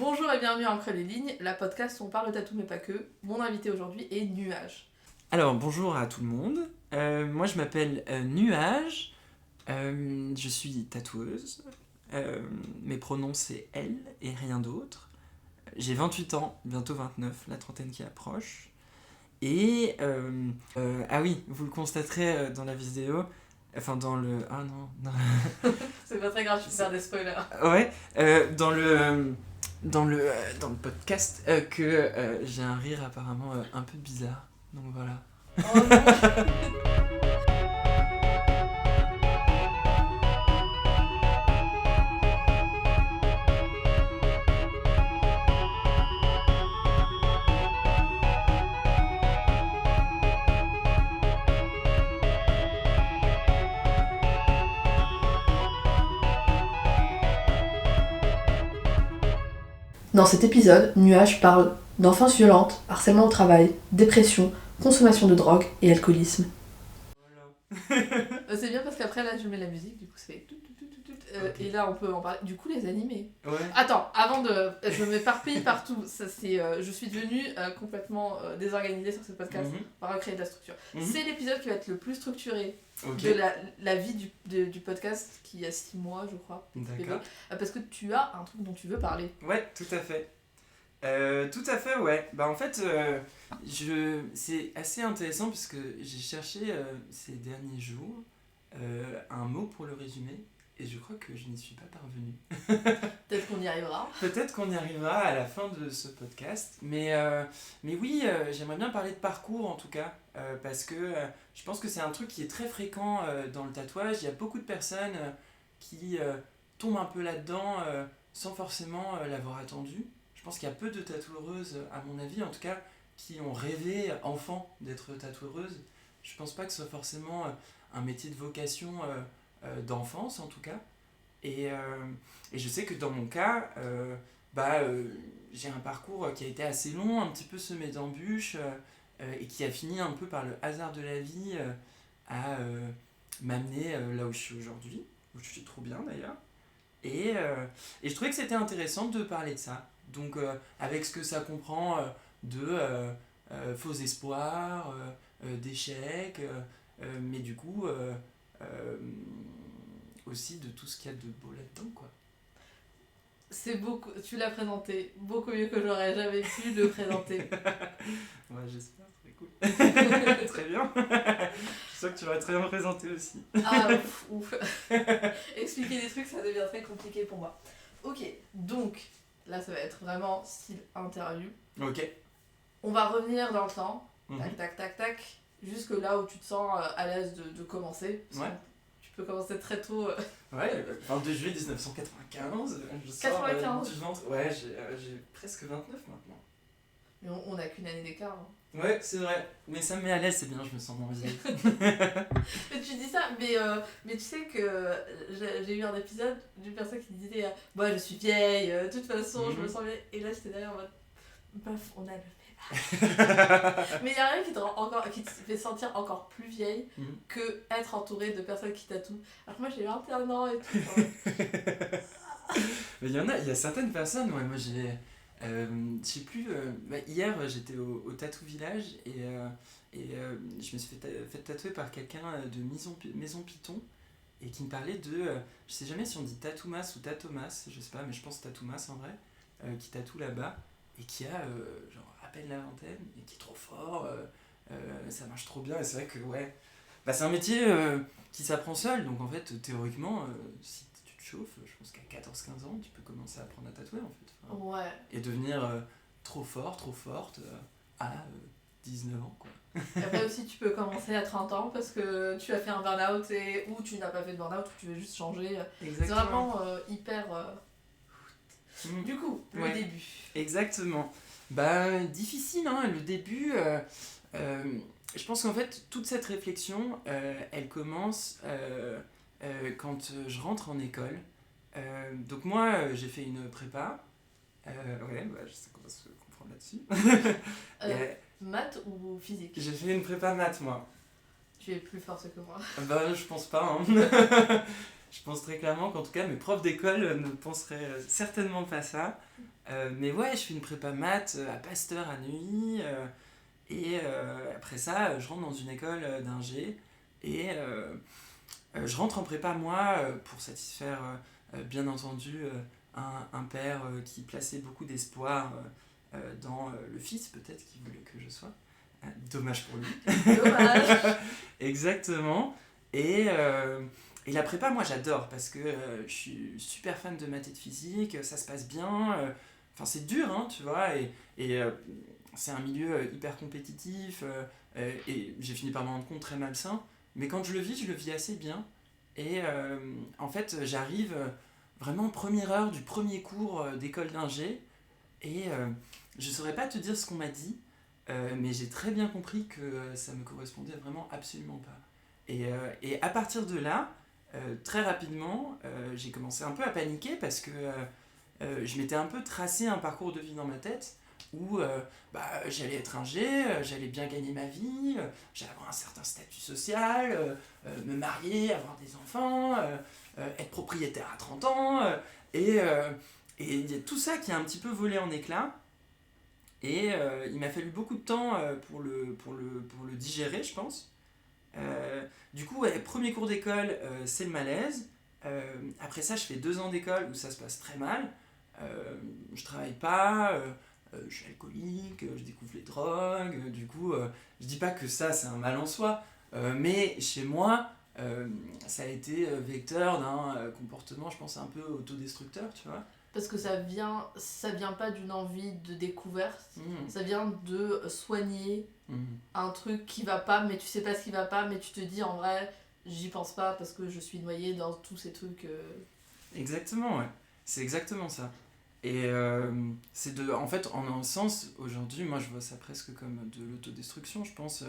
Bonjour et bienvenue à Entre les lignes, la podcast où on parle de tatou mais pas que. Mon invité aujourd'hui est Nuage. Alors bonjour à tout le monde, moi je m'appelle Nuage, je suis tatoueuse, mes pronoms c'est elle et rien d'autre. J'ai 28 ans, bientôt 29, la trentaine qui approche. Et ah oui, vous le constaterez dans la vidéo, enfin dans le... Ah non, non. C'est pas très grave, je peux faire des spoilers. Ouais, dans le podcast que j'ai un rire apparemment un peu bizarre, donc voilà. Oh non. Dans cet épisode, Nuage parle d'enfance violente, harcèlement au travail, dépression, consommation de drogue et alcoolisme. C'est bien parce qu'après là je mets la musique, du coup ça fait tout, Okay. et là on peut en parler. Du coup les animés. Ouais. Attends, avant de... Je m'éparpille partout, ça, c'est, je suis devenue complètement désorganisée sur ce podcast. On va recréer de la structure. C'est l'épisode qui va être le plus structuré Okay. de la vie du podcast qui a 6 mois je crois. D'accord. Parce que tu as un truc dont tu veux parler. Ouais, tout à fait. Ouais. Bah en fait, c'est assez intéressant puisque j'ai cherché ces derniers jours un mot pour le résumer et je crois que je n'y suis pas parvenu. Peut-être qu'on y arrivera. Peut-être qu'on y arrivera à la fin de ce podcast, mais oui, j'aimerais bien parler de parcours en tout cas, parce que je pense que c'est un truc qui est très fréquent dans le tatouage. Il y a beaucoup de personnes qui tombent un peu là-dedans sans forcément l'avoir attendu. Je pense qu'il y a peu de tatoueuses, à mon avis en tout cas, qui ont rêvé enfant d'être tatoueuses. Je pense pas que ce soit forcément un métier de vocation d'enfance en tout cas. Et je sais que dans mon cas, j'ai un parcours qui a été assez long, un petit peu semé d'embûches, et qui a fini un peu par le hasard de la vie à m'amener là où je suis aujourd'hui, où je suis trop bien d'ailleurs. Et je trouvais que c'était intéressant de parler de ça. Donc avec ce que ça comprend de faux espoirs, d'échecs, mais du coup... aussi de tout ce qu'il y a de beau là-dedans, quoi. C'est beaucoup, tu l'as présenté beaucoup mieux que j'aurais jamais pu le présenter. Ouais, j'espère, très cool. Très bien. Je suis sûr que tu l'aurais très bien présenté aussi. Ah, ouf. Expliquer des trucs, ça devient très compliqué pour moi. Ok, donc, là ça va être vraiment style interview. Ok. On va revenir dans le temps, Mhm. tac, jusque là où tu te sens à l'aise de commencer. Ouais. Tu peux commencer très tôt. Ouais, 22 juillet 1995, je sors 95. du ventre. Ouais, j'ai presque 29 maintenant. Mais on a qu'une année d'écart. Hein. Ouais, c'est vrai. Mais ça me met à l'aise, c'est bien, je me sens moins vieille. Mais tu dis ça, mais tu sais que j'ai eu un épisode d'une personne qui disait moi je suis vieille, de toute façon je me sens vieille. Et là j'étais derrière en mode meuf, on a le mais il y a rien qui te fait sentir encore plus vieille que être entourée de personnes qui tatouent. Alors que moi j'ai 21 ans et tout. Mais il y a certaines personnes, ouais, moi j'ai... je sais plus, hier j'étais au Tattoo Village et je me suis fait tatouer par quelqu'un de Maison Python et qui me parlait de, je sais jamais si on dit Tatoumas ou Tatomas, je sais pas, mais je pense Tatoumas en vrai, qui tatoue là-bas et qui a genre à peine la vingtaine et qui est trop fort, ça marche trop bien et c'est vrai que ouais, bah, c'est un métier qui s'apprend seul, donc en fait théoriquement si tu te chauffes, je pense qu'à 14-15 ans tu peux commencer à apprendre à tatouer en fait. Enfin, Ouais. et devenir trop fort, trop forte à 19 ans quoi. Après aussi tu peux commencer à 30 ans parce que tu as fait un burn-out ou tu n'as pas fait de burn-out ou tu veux juste changer. Exactement. C'est vraiment hyper... Du coup, le début. Exactement. Bah difficile hein, le début. Je pense qu'en fait toute cette réflexion elle commence quand je rentre en école. Donc moi j'ai fait une prépa. Ouais, bah, je sais qu'on va se comprendre là-dessus. Maths ou physique? J'ai fait une prépa maths, moi. Tu es plus forte que moi. Bah, je pense pas. Hein. Je pense très clairement qu'en tout cas, mes profs d'école ne penseraient certainement pas ça. Mais ouais, je fais une prépa maths à Pasteur à Neuilly. Et après ça, je rentre dans une école d'ingé. Et je rentre en prépa, moi, pour satisfaire, bien entendu, un père qui plaçait beaucoup d'espoir dans le fils, peut-être, qu'il voulait que je sois. Dommage pour lui. Dommage. Exactement. Et la prépa, moi, j'adore parce que je suis super fan de maths et de physique, ça se passe bien. Enfin, c'est dur, hein, tu vois, et c'est un milieu hyper compétitif, et j'ai fini par m'en rendre compte très malsain. Mais quand je le vis assez bien. Et en fait, j'arrive vraiment première heure du premier cours d'école d'ingé, et je saurais pas te dire ce qu'on m'a dit, mais j'ai très bien compris que ça me correspondait vraiment absolument pas. Et à partir de là, très rapidement, j'ai commencé un peu à paniquer parce que je m'étais un peu tracé un parcours de vie dans ma tête où j'allais être ingé, j'allais bien gagner ma vie, j'allais avoir un certain statut social, me marier, avoir des enfants, être propriétaire à 30 ans, et il y a tout ça qui a un petit peu volé en éclats. Et il m'a fallu beaucoup de temps pour le digérer, je pense. Du coup, ouais, premier cours d'école, c'est le malaise. Après ça, je fais 2 ans d'école où ça se passe très mal. Je travaille pas, je suis alcoolique, je découvre les drogues. Du coup, je dis pas que ça, c'est un mal en soi. Mais chez moi, ça a été vecteur d'un comportement, je pense, un peu autodestructeur, tu vois. Parce que ça vient pas d'une envie de découverte, Mmh. ça vient de soigner Mmh. un truc qui va pas, mais tu sais pas ce qui va pas, mais tu te dis en vrai, j'y pense pas parce que je suis noyée dans tous ces trucs. Exactement, ouais. C'est exactement ça. Et en fait, en un sens, aujourd'hui, moi je vois ça presque comme de l'autodestruction, je pense.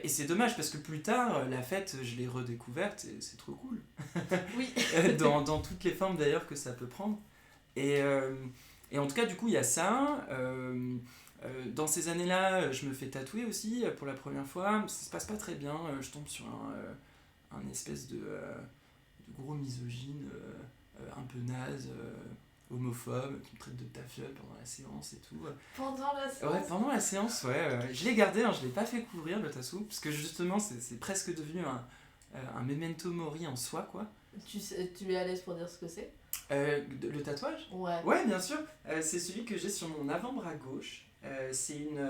Et c'est dommage parce que plus tard, la fête, je l'ai redécouverte et c'est trop cool. Oui. Dans toutes les formes d'ailleurs que ça peut prendre. Et, en tout cas, du coup, il y a ça. Dans ces années-là, je me fais tatouer aussi pour la première fois. Ça se passe pas très bien. Je tombe sur un espèce de gros misogyne, un peu naze, homophobe, qui me traite de tafiole pendant la séance et tout. Pendant la séance. Ouais, pendant la séance, ouais. Je l'ai gardé, hein, je l'ai pas fait couvrir le tassou, parce que justement, c'est presque devenu un memento mori en soi, quoi. Tu es à l'aise pour dire ce que c'est? Le tatouage? Ouais. Ouais, bien sûr. C'est celui que j'ai sur mon avant-bras gauche. C'est une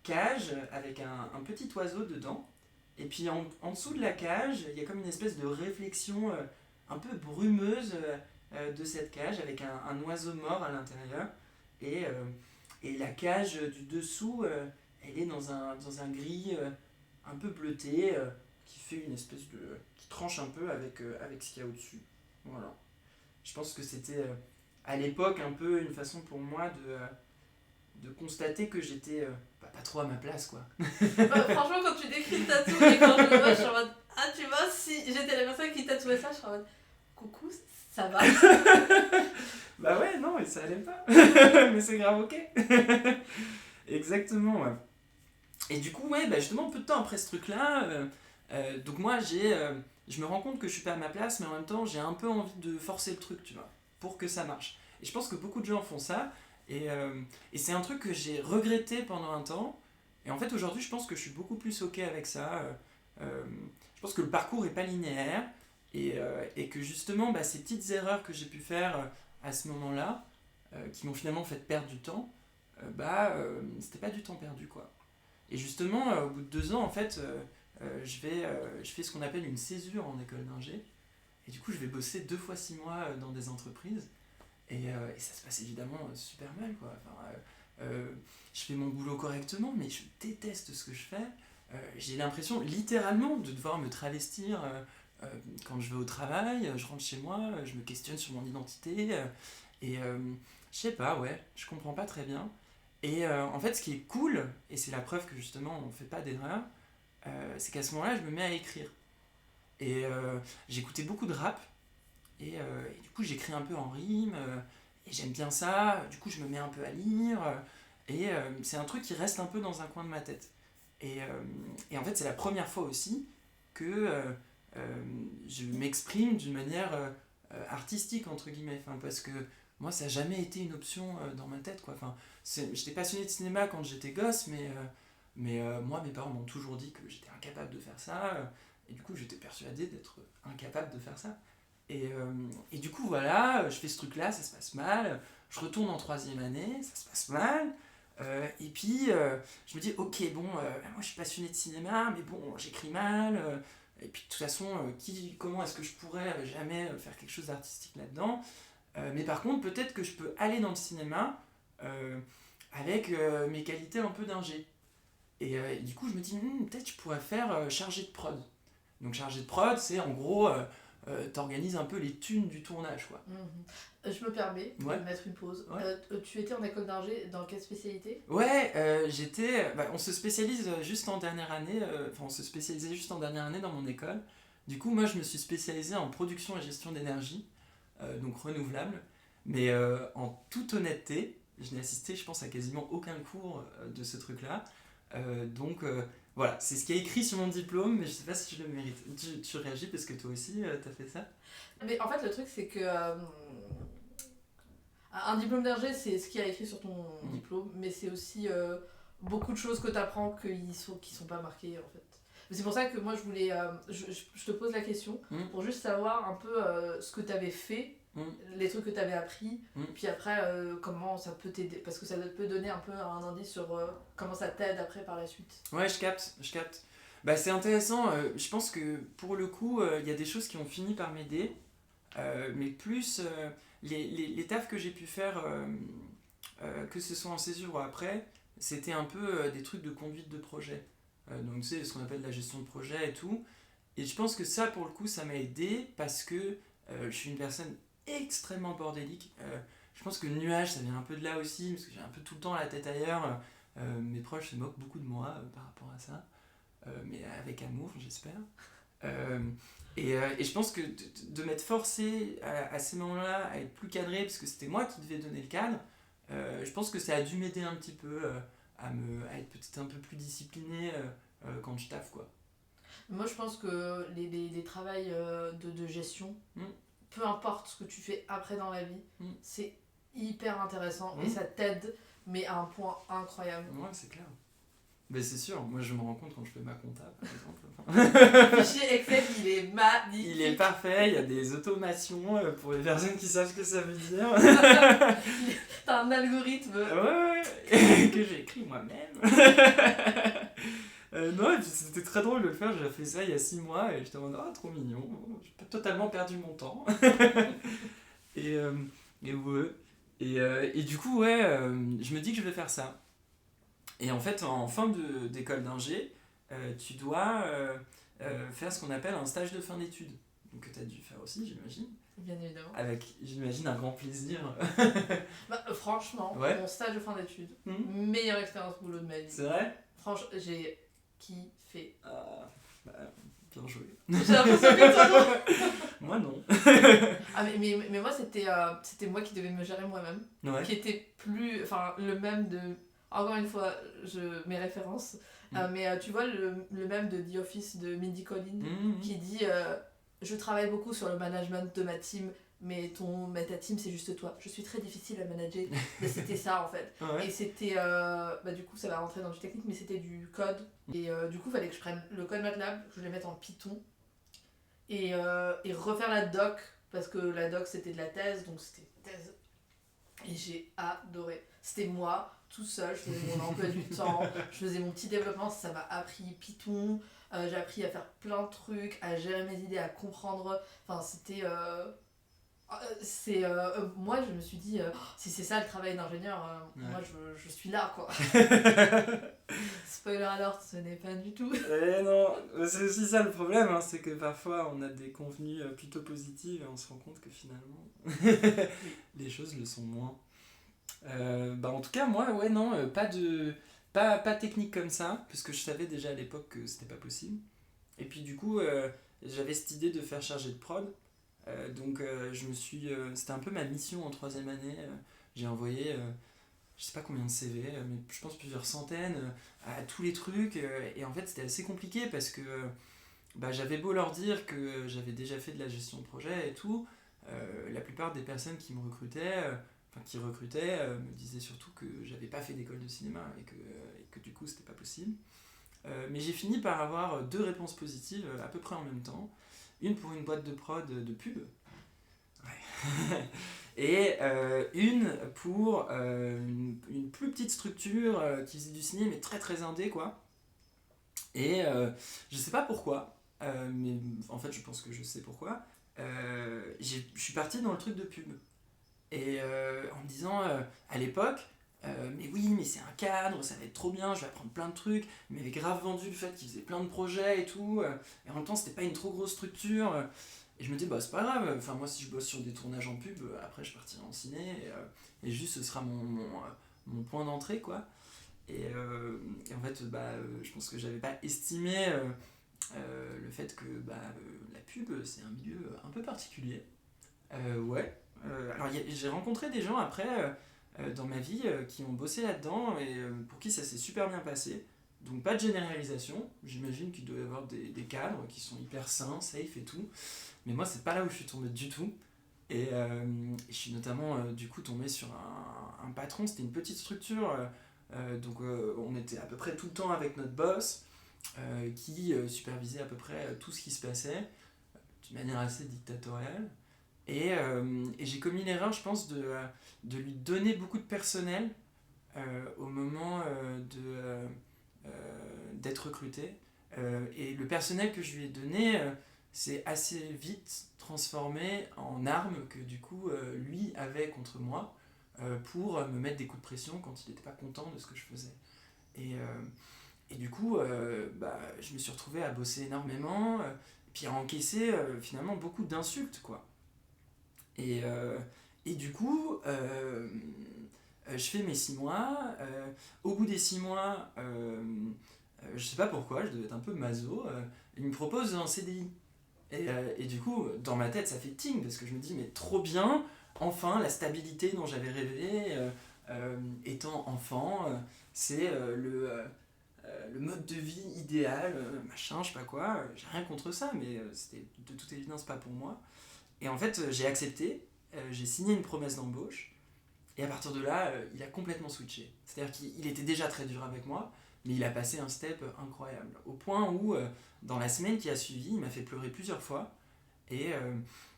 cage avec un petit oiseau dedans. Et puis en dessous de la cage, il y a comme une espèce de réflexion un peu brumeuse de cette cage avec un oiseau mort à l'intérieur. Et la cage du dessous, elle est dans un gris un peu bleuté qui fait une espèce de... qui tranche un peu avec ce qu'il y a au-dessus. Voilà. Je pense que c'était à l'époque un peu une façon pour moi de constater que j'étais pas trop à ma place, quoi. Franchement, quand tu décris le tatou et quand je le vois, je suis en mode ah, tu vois, si j'étais la personne qui tatouait ça, je serais en mode coucou, ça va. Bah ouais, non, mais ça allait pas. Mais c'est grave, ok. Exactement, ouais. Et du coup, ouais, bah justement, peu de temps après ce truc-là, donc moi, je me rends compte que je suis pas à ma place, mais en même temps, j'ai un peu envie de forcer le truc, tu vois, pour que ça marche. Et je pense que beaucoup de gens font ça, et c'est un truc que j'ai regretté pendant un temps, et en fait, aujourd'hui, je pense que je suis beaucoup plus ok avec ça. Je pense que le parcours est pas linéaire, et que justement, bah, ces petites erreurs que j'ai pu faire à ce moment-là, qui m'ont finalement fait perdre du temps, c'était pas du temps perdu, quoi. Et justement, au bout de 2 ans, en fait, je fais ce qu'on appelle une césure en école d'ingé. Et du coup, je vais bosser 2 fois 6 mois dans des entreprises. Et ça se passe évidemment super mal, quoi. Enfin, je fais mon boulot correctement, mais je déteste ce que je fais. J'ai l'impression, littéralement, de devoir me travestir quand je vais au travail. Je rentre chez moi, je me questionne sur mon identité. Et je sais pas, ouais, je comprends pas très bien. Et en fait, ce qui est cool, et c'est la preuve que justement on ne fait pas d'erreur, c'est qu'à ce moment-là, je me mets à écrire. Et j'écoutais beaucoup de rap, et du coup, j'écris un peu en rime, et j'aime bien ça. Du coup, je me mets un peu à lire, et c'est un truc qui reste un peu dans un coin de ma tête. Et en fait, c'est la première fois aussi que je m'exprime d'une manière artistique, entre guillemets. Enfin, parce que moi, ça n'a jamais été une option dans ma tête, quoi. Enfin, j'étais passionné de cinéma quand j'étais gosse, mais moi, mes parents m'ont toujours dit que j'étais incapable de faire ça. Et du coup, j'étais persuadé d'être incapable de faire ça. Et du coup, voilà, je fais ce truc-là, ça se passe mal. Je retourne en troisième année, ça se passe mal. Et puis, je me dis, ok, bon, moi je suis passionné de cinéma, mais bon, j'écris mal. Et puis, de toute façon, comment est-ce que je pourrais jamais faire quelque chose d'artistique là-dedans. Mais par contre, peut-être que je peux aller dans le cinéma avec mes qualités un peu d'ingé. Et du coup, je me dis, peut-être je pourrais faire chargé de prod. Donc, chargé de prod, c'est en gros, t'organises un peu les thunes du tournage, quoi. Je me permets de Ouais. mettre une pause. Ouais. Tu étais en école d'ingé, dans quelle spécialité? Ouais, on se spécialise juste en dernière année, on se spécialisait juste en dernière année dans mon école. Du coup, moi, je me suis spécialisé en production et gestion d'énergie, donc renouvelable. Mais en toute honnêteté, je n'ai assisté, je pense, à quasiment aucun cours de ce truc-là. Donc voilà, c'est ce qui est écrit sur mon diplôme, mais je sais pas si je le mérite. Tu réagis parce que toi aussi, t'as fait ça? Mais en fait, le truc, c'est que un diplôme d'ingé, c'est ce qu'il y a écrit sur ton diplôme, mais c'est aussi beaucoup de choses que tu apprends qui sont pas marquées, en fait. C'est pour ça que moi, je voulais... je te pose la question pour juste savoir un peu ce que tu avais fait, les trucs que tu avais appris, puis après, comment ça peut t'aider. Parce que ça peut donner un peu un indice sur comment ça t'aide après par la suite. Ouais, je capte. Bah, c'est intéressant, je pense que pour le coup, il y a des choses qui ont fini par m'aider, mais plus les tafs que j'ai pu faire, que ce soit en césure ou après, c'était un peu des trucs de conduite de projet. Donc tu sais, ce qu'on appelle la gestion de projet et tout. Et je pense que ça, pour le coup, ça m'a aidé parce que je suis une personne extrêmement bordélique. Je pense que le nuage, ça vient un peu de là aussi, parce que j'ai un peu tout le temps la tête ailleurs. Mes proches se moquent beaucoup de moi par rapport à ça. Mais avec amour, j'espère. Et je pense que de m'être forcé à ces moments-là à être plus cadré, parce que c'était moi qui devais donner le cadre, je pense que ça a dû m'aider un petit peu à être peut-être un peu plus discipliné quand je taffe, quoi. Moi, je pense que les travails de gestion, peu importe ce que tu fais après dans la vie, c'est hyper intéressant et ça t'aide, mais à un point incroyable. Ouais, c'est clair. Mais c'est sûr, moi je me rends compte quand je fais ma compta, par exemple. Le fichier Excel, il est magnifique. Il est parfait, il y a des automations pour les personnes qui savent ce que ça veut dire. T'as un algorithme. Ouais, que j'ai écrit moi-même. Non, et puis c'était très drôle de le faire, j'ai fait ça il y a 6 mois et j'étais en mode, oh, trop mignon, j'ai totalement perdu mon temps. et ouais. Et du coup, ouais, je me dis que je vais faire ça. Et en fait, en fin d'école d'ingé, tu dois faire ce qu'on appelle un stage de fin d'études. Donc que tu as dû faire aussi, j'imagine. Bien évidemment. Avec, j'imagine, un grand plaisir. Franchement, ouais. mon stage de fin d'études, meilleure expérience boulot de ma vie. C'est vrai? Franchement, j'ai kiffé. Bien joué. J'ai l'impression que toi non. Moi non. Mais moi, c'était moi qui devais me gérer moi-même. Ouais. Qui était plus... Enfin, le même de... Encore une fois, mes références. Mais tu vois, le même de The Office de Mindy Kaling qui dit je travaille beaucoup sur le management de ma team, mais ta team, c'est juste toi. Je suis très difficile à manager. Mais c'était ça, en fait. Ouais. Et c'était... du coup, ça va rentrer dans du technique, mais c'était du code. Et du coup, il fallait que je prenne le code MATLAB, je le mette en Python. Et refaire la doc, parce que la doc, c'était de la thèse, donc c'était thèse. Et j'ai adoré. C'était moi, tout seul, je faisais mon emploi du temps, je faisais mon petit développement, ça m'a appris Python, j'ai appris à faire plein de trucs, à gérer mes idées, à comprendre. Enfin, c'était... moi, je me suis dit, si c'est ça le travail d'ingénieur, moi, je suis là, quoi. Spoiler alert, ce n'est pas du tout. Non, c'est aussi ça le problème, hein, c'est que parfois on a des convenus plutôt positifs et on se rend compte que finalement les choses le sont moins. En tout cas, moi, ouais, non, pas technique comme ça, parce que je savais déjà à l'époque que c'était pas possible. Et puis du coup, j'avais cette idée de faire chargé de prod. Donc c'était un peu ma mission en troisième année. J'ai envoyé je sais pas combien de CV, mais je pense plusieurs centaines à tous les trucs. Et en fait, c'était assez compliqué parce que j'avais beau leur dire que j'avais déjà fait de la gestion de projet et tout, la plupart des personnes qui me recrutaient, qui recrutaient, me disaient surtout que j'avais pas fait d'école de cinéma et que du coup c'était pas possible. Mais j'ai fini par avoir 2 réponses positives à peu près en même temps. Une pour une boîte de prod de pub. Ouais. Et une pour une plus petite structure qui faisait du ciné mais très très indé quoi. Et je sais pas pourquoi, mais en fait je pense que je sais pourquoi. Je suis parti dans le truc de pub. Et en me disant à l'époque, mais oui, mais c'est un cadre, ça va être trop bien, je vais apprendre plein de trucs. Il m'avait grave vendu le fait qu'il faisait plein de projets et tout. Et en même temps, c'était pas une trop grosse structure. Et je me dis, bah c'est pas grave, enfin, moi si je bosse sur des tournages en pub, après je partirai en ciné. Et juste ce sera mon point d'entrée, quoi. Et en fait, je pense que j'avais pas estimé le fait que la pub, c'est un milieu un peu particulier. Ouais. Alors j'ai rencontré des gens après dans ma vie qui ont bossé là-dedans et pour qui ça s'est super bien passé. Donc pas de généralisation, j'imagine qu'il doit y avoir des cadres qui sont hyper sains, safe et tout. Mais moi c'est pas là où je suis tombé du tout. Et je suis notamment du coup tombé sur un patron, c'était une petite structure, donc on était à peu près tout le temps avec notre boss qui supervisait à peu près tout ce qui se passait d'une manière assez dictatoriale. Et j'ai commis l'erreur, je pense, de lui donner beaucoup de personnel au moment d'être recruté. Et le personnel que je lui ai donné s'est assez vite transformé en arme que du coup lui avait contre moi pour me mettre des coups de pression quand il n'était pas content de ce que je faisais. Et du coup, je me suis retrouvé à bosser énormément, puis à encaisser finalement beaucoup d'insultes, quoi. Et, euh, et du coup, je fais mes 6 mois. Au bout des 6 mois, je sais pas pourquoi, je devais être un peu maso, il me propose un CDI. Et du coup, dans ma tête, ça fait ting, parce que je me dis, mais trop bien, enfin, la stabilité dont j'avais rêvé, étant enfant, c'est le mode de vie idéal, machin, je sais pas quoi. J'ai rien contre ça, mais c'était de toute évidence pas pour moi. Et en fait, j'ai accepté, j'ai signé une promesse d'embauche, et à partir de là, il a complètement switché. C'est-à-dire qu'il était déjà très dur avec moi, mais il a passé un step incroyable. Au point où, dans la semaine qui a suivi, il m'a fait pleurer plusieurs fois. Et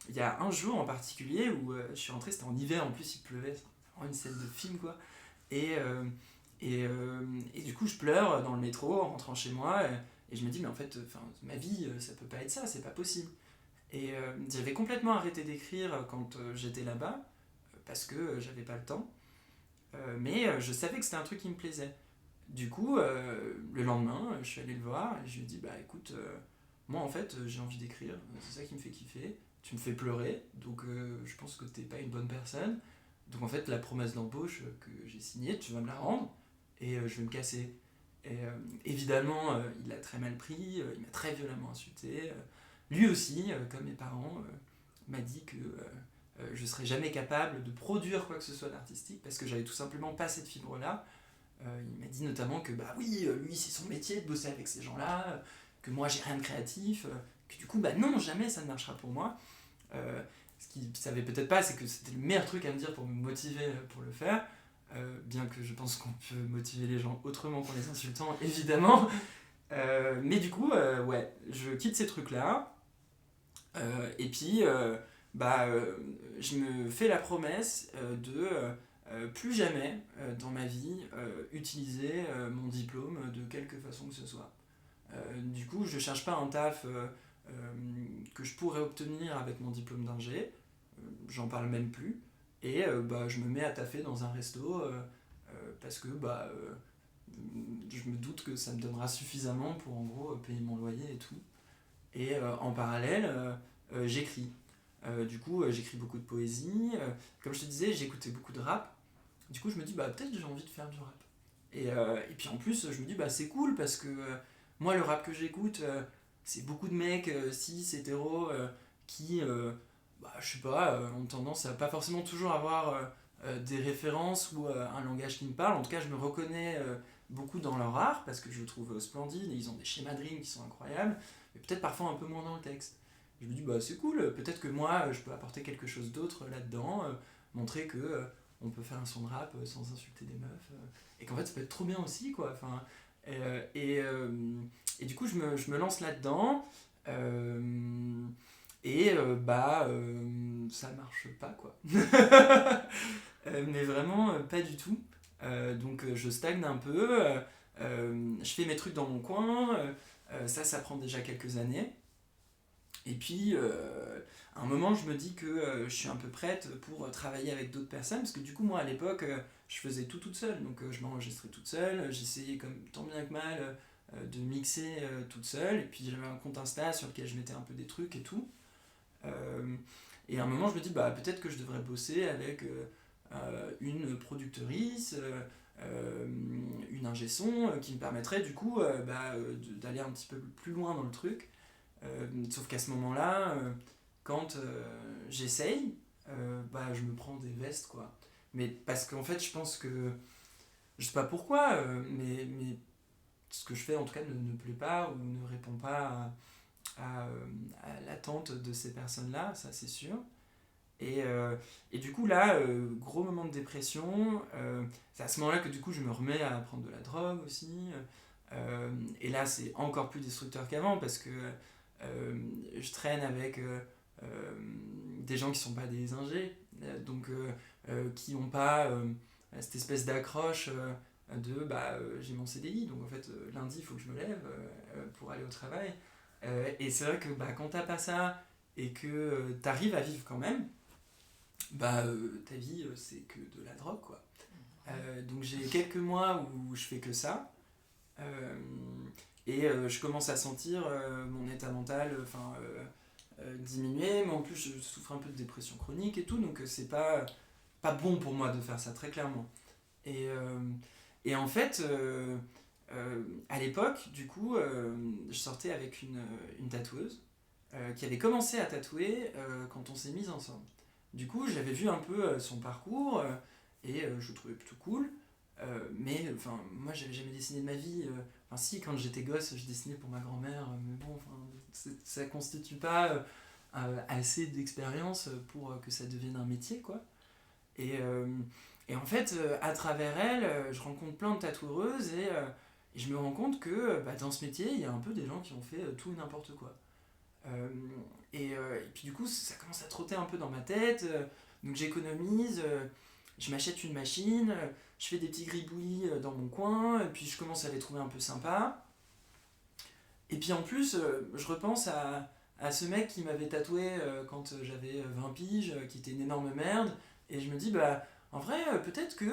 il y a un jour en particulier où je suis rentré, c'était en hiver, en plus il pleuvait, c'était vraiment une scène de film quoi. Et, euh, et du coup, je pleure dans le métro en rentrant chez moi, et je me dis, mais en fait, ma vie, ça peut pas être ça, c'est pas possible. Et j'avais complètement arrêté d'écrire quand j'étais là-bas, parce que j'avais pas le temps. Mais je savais que c'était un truc qui me plaisait. Du coup, le lendemain, je suis allé le voir et je lui ai dit, bah écoute, moi en fait, j'ai envie d'écrire, c'est ça qui me fait kiffer. Tu me fais pleurer, donc je pense que t'es pas une bonne personne. Donc en fait, la promesse d'embauche que j'ai signée, tu vas me la rendre et je vais me casser. Et évidemment, il l'a très mal pris, il m'a très violemment insulté. Lui aussi, comme mes parents, m'a dit que je serais jamais capable de produire quoi que ce soit d'artistique parce que j'avais tout simplement pas cette fibre-là. Il m'a dit notamment que bah oui, lui c'est son métier de bosser avec ces gens-là, que moi j'ai rien de créatif, que du coup bah non, jamais ça ne marchera pour moi. Ce qu'il ne savait peut-être pas, c'est que c'était le meilleur truc à me dire pour me motiver pour le faire. Bien que je pense qu'on peut motiver les gens autrement qu'en les insultant, évidemment. Mais du coup, ouais, je quitte ces trucs-là. Et puis, je me fais la promesse de plus jamais dans ma vie utiliser mon diplôme de quelque façon que ce soit. Du coup, je cherche pas un taf que je pourrais obtenir avec mon diplôme d'ingé, j'en parle même plus, et je me mets à taffer dans un resto parce que je me doute que ça me donnera suffisamment pour en gros payer mon loyer et tout. Et en parallèle, j'écris. Du coup, j'écris beaucoup de poésie. Comme je te disais, j'écoutais beaucoup de rap. Du coup, je me dis, bah peut-être j'ai envie de faire du rap. Et puis en plus, je me dis, bah c'est cool parce que moi, le rap que j'écoute, c'est beaucoup de mecs cis, hétéros, qui, je sais pas, ont tendance à pas forcément toujours avoir des références ou un langage qui me parle. En tout cas, je me reconnais beaucoup dans leur art parce que je le trouve splendide et ils ont des schémas de rimes qui sont incroyables. mais peut-être parfois un peu moins dans le texte. Je me dis, bah c'est cool, peut-être que moi, je peux apporter quelque chose d'autre là-dedans, montrer que on peut faire un son de rap sans insulter des meufs, et qu'en fait ça peut être trop bien aussi, quoi. Enfin, et du coup, je me lance là-dedans, ça marche pas, quoi. Mais vraiment, pas du tout. Donc je stagne un peu, je fais mes trucs dans mon coin, ça prend déjà quelques années. Et puis, à un moment, je me dis que je suis un peu prête pour travailler avec d'autres personnes, parce que du coup, moi, à l'époque, je faisais tout toute seule, donc je m'enregistrais toute seule, j'essayais comme tant bien que mal de mixer toute seule, et puis j'avais un compte Insta sur lequel je mettais un peu des trucs et tout. Et à un moment, je me dis, bah, peut-être que je devrais bosser avec une producteurice, une ingé son, qui me permettrait du coup d'aller un petit peu plus loin dans le truc. Sauf qu'à ce moment-là, quand j'essaye, je me prends des vestes, quoi. Mais parce qu'en fait, je pense que, je sais pas pourquoi, mais ce que je fais en tout cas ne plaît pas ou ne répond pas à l'attente de ces personnes-là, ça c'est sûr. Et du coup là, gros moment de dépression, c'est à ce moment-là que du coup je me remets à prendre de la drogue aussi. Et là c'est encore plus destructeur qu'avant parce que je traîne avec des gens qui sont pas des ingés, donc qui n'ont pas cette espèce d'accroche j'ai mon CDI, donc en fait lundi il faut que je me lève pour aller au travail. Et c'est vrai que quand t'as pas ça et que t'arrives à vivre quand même, ta vie c'est que de la drogue, quoi. Donc j'ai quelques mois où je fais que ça. Je commence à sentir mon état mental diminuer, mais en plus je souffre un peu de dépression chronique et tout, donc c'est pas bon pour moi de faire ça, très clairement. Et en fait, à l'époque, du coup, je sortais avec une tatoueuse qui avait commencé à tatouer quand on s'est mis ensemble. Du coup, j'avais vu un peu son parcours et je le trouvais plutôt cool. Mais moi, j'avais jamais dessiné de ma vie. Si, quand j'étais gosse, je dessinais pour ma grand-mère, mais bon, ça constitue pas assez d'expérience pour que ça devienne un métier, quoi. Et en fait, à travers elle, je rencontre plein de tatoueuses et je me rends compte que dans ce métier, il y a un peu des gens qui ont fait tout et n'importe quoi. Et puis du coup, ça commence à trotter un peu dans ma tête, donc j'économise, je m'achète une machine, je fais des petits gribouillis dans mon coin, et puis je commence à les trouver un peu sympas. Et puis en plus, je repense à ce mec qui m'avait tatoué quand j'avais 20 piges, qui était une énorme merde, et je me dis, en vrai, peut-être que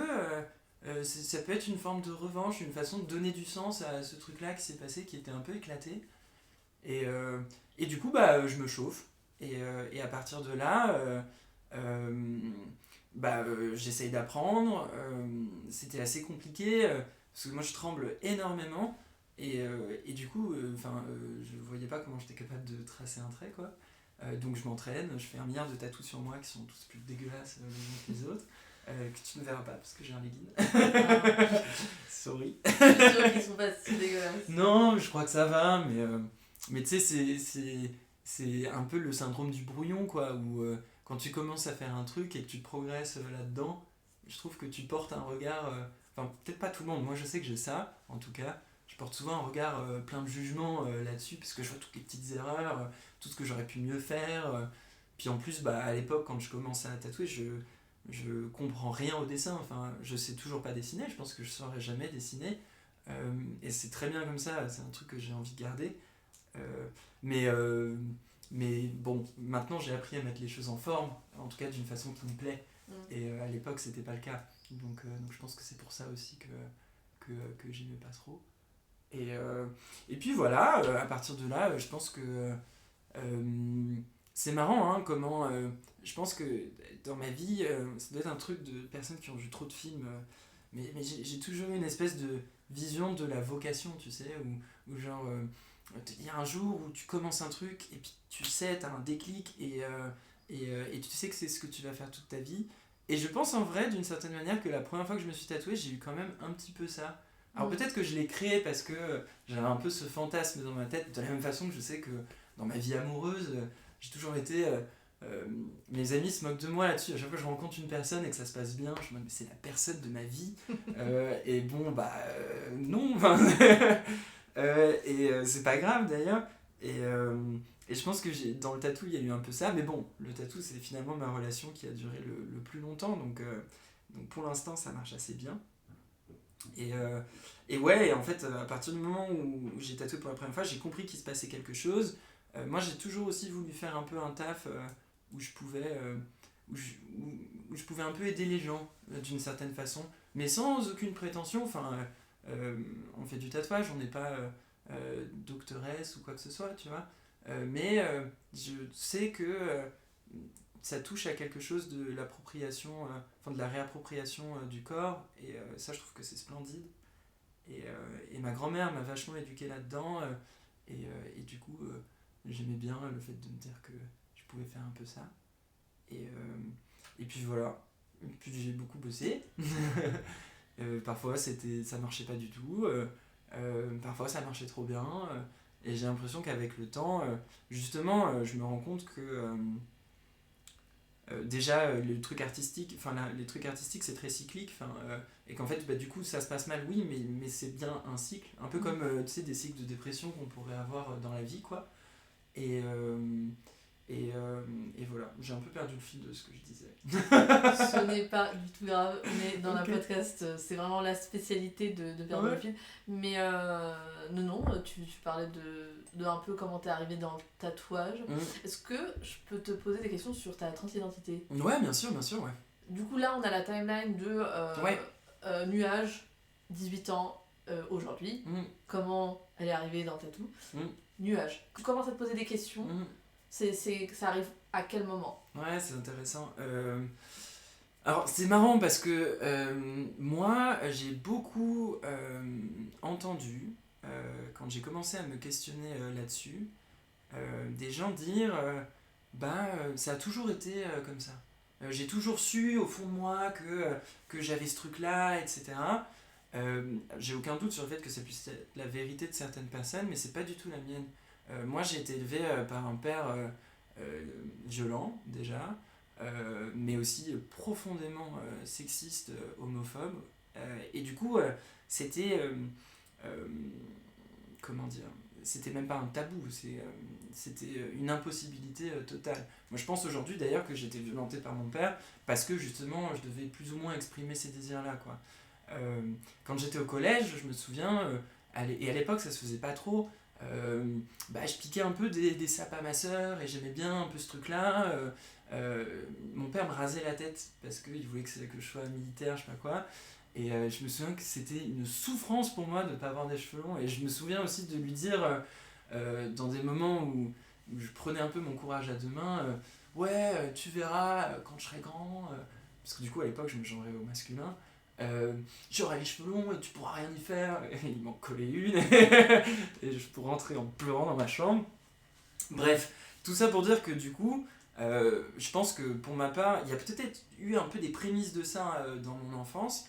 ça peut être une forme de revanche, une façon de donner du sens à ce truc-là qui s'est passé, qui était un peu éclaté. Et du coup, je me chauffe. Et à partir de là, j'essaye d'apprendre. C'était assez compliqué, parce que moi je tremble énormément. Et du coup, je voyais pas comment j'étais capable de tracer un trait, quoi. Donc je m'entraîne, je fais un milliard de tatous sur moi qui sont tous plus dégueulasses les uns que les autres. Que tu ne verras pas parce que j'ai un legging. Sorry. Je suis sûre qu'ils sont pas si dégueulasses. Non, je crois que ça va, mais tu sais, c'est un peu le syndrome du brouillon, quoi, où quand tu commences à faire un truc et que tu progresses là-dedans, je trouve que tu portes un regard, peut-être pas tout le monde, moi je sais que j'ai ça, en tout cas, je porte souvent un regard plein de jugement là-dessus, parce que je vois toutes les petites erreurs, tout ce que j'aurais pu mieux faire, puis en plus, à l'époque, quand je commence à tatouer, je comprends rien au dessin, je sais toujours pas dessiner, je pense que je saurais jamais dessiner, et c'est très bien comme ça, c'est un truc que j'ai envie de garder. Mais bon, maintenant j'ai appris à mettre les choses en forme, en tout cas d'une façon qui me plaît. Et à l'époque c'était pas le cas. Donc je pense que c'est pour ça aussi que j'aimais pas trop. Et puis voilà, à partir de là, je pense que c'est marrant hein, comment. Je pense que dans ma vie, ça doit être un truc de personnes qui ont vu trop de films. Mais j'ai toujours eu une espèce de vision de la vocation, tu sais, où genre. Il y a un jour où tu commences un truc et puis tu sais, tu as un déclic et tu sais que c'est ce que tu vas faire toute ta vie. Et je pense en vrai, d'une certaine manière, que la première fois que je me suis tatoué, j'ai eu quand même un petit peu ça. Alors peut-être que je l'ai créé parce que j'avais un peu ce fantasme dans ma tête, de la même façon que je sais que dans ma vie amoureuse, j'ai toujours été... mes amis se moquent de moi là-dessus. À chaque fois que je rencontre une personne et que ça se passe bien, je me dis mais c'est la personne de ma vie. Et bon, non. C'est pas grave d'ailleurs. Et je pense que dans le tatou, il y a eu un peu ça. Mais bon, le tatou, c'est finalement ma relation qui a duré le plus longtemps. Donc pour l'instant, ça marche assez bien. Et ouais, en fait, à partir du moment où j'ai tatoué pour la première fois, j'ai compris qu'il se passait quelque chose. Moi, j'ai toujours aussi voulu faire un peu un taf où je pouvais, où je pouvais un peu aider les gens d'une certaine façon, mais sans aucune prétention. Enfin, on fait du tatouage, on n'est pas doctoresse ou quoi que ce soit, tu vois. Mais je sais que ça touche à quelque chose de l'appropriation, de la réappropriation du corps, et ça, je trouve que c'est splendide. Et ma grand-mère m'a vachement éduqué là-dedans, et du coup, j'aimais bien le fait de me dire que je pouvais faire un peu ça. Et puis voilà. Et puis j'ai beaucoup bossé. Parfois ça marchait pas du tout. Parfois ça marchait trop bien. Et j'ai l'impression qu'avec le temps, justement, je me rends compte que déjà les trucs artistiques, les trucs artistiques c'est très cyclique. Et qu'en fait, du coup, ça se passe mal, oui, mais c'est bien un cycle. Un peu comme tu sais, des cycles de dépression qu'on pourrait avoir dans la vie, quoi. Et voilà, j'ai un peu perdu le fil de ce que je disais. Ce n'est pas du tout grave, mais dans la podcast, c'est vraiment la spécialité de perdre le fil. Mais non, tu parlais de un peu comment t'es arrivé dans le tatouage. Est-ce que je peux te poser des questions sur ta transidentité ? Ouais, bien sûr, ouais. Du coup, là, on a la timeline de Nuage, 18 ans, aujourd'hui. Comment elle est arrivée dans le tatou ? Nuage. Tu commences à te poser des questions. Ça arrive à quel moment ? Ouais, c'est intéressant. Alors, c'est marrant parce que moi, j'ai beaucoup entendu, quand j'ai commencé à me questionner là-dessus, des gens dire ça a toujours été comme ça. J'ai toujours su au fond de moi que j'avais ce truc-là, etc. J'ai aucun doute sur le fait que ça puisse être la vérité de certaines personnes, mais c'est pas du tout la mienne. Moi, j'ai été élevé par un père violent, déjà, mais aussi profondément sexiste, homophobe. Et du coup, c'était... comment dire ? C'était même pas un tabou, c'était une impossibilité totale. Moi, je pense aujourd'hui, d'ailleurs, que j'étais violenté par mon père parce que, justement, je devais plus ou moins exprimer ces désirs-là, quoi. Quand j'étais au collège, je me souviens, et à l'époque, ça se faisait pas trop, je piquais un peu des sapes à ma sœur et j'aimais bien un peu ce truc-là. Mon père me rasait la tête parce qu'il voulait que je sois militaire, je sais pas quoi. Et je me souviens que c'était une souffrance pour moi de ne pas avoir des cheveux longs. Et je me souviens aussi de lui dire, dans des moments où je prenais un peu mon courage à deux mains, ouais, tu verras quand je serai grand. Parce que du coup, à l'époque, je me genrais au masculin. J'aurai les cheveux longs et tu pourras rien y faire. Et il m'en collait une. Et je pourrais rentrer en pleurant dans ma chambre. Bref, tout ça pour dire que du coup, je pense que pour ma part, il y a peut-être eu un peu des prémices de ça dans mon enfance.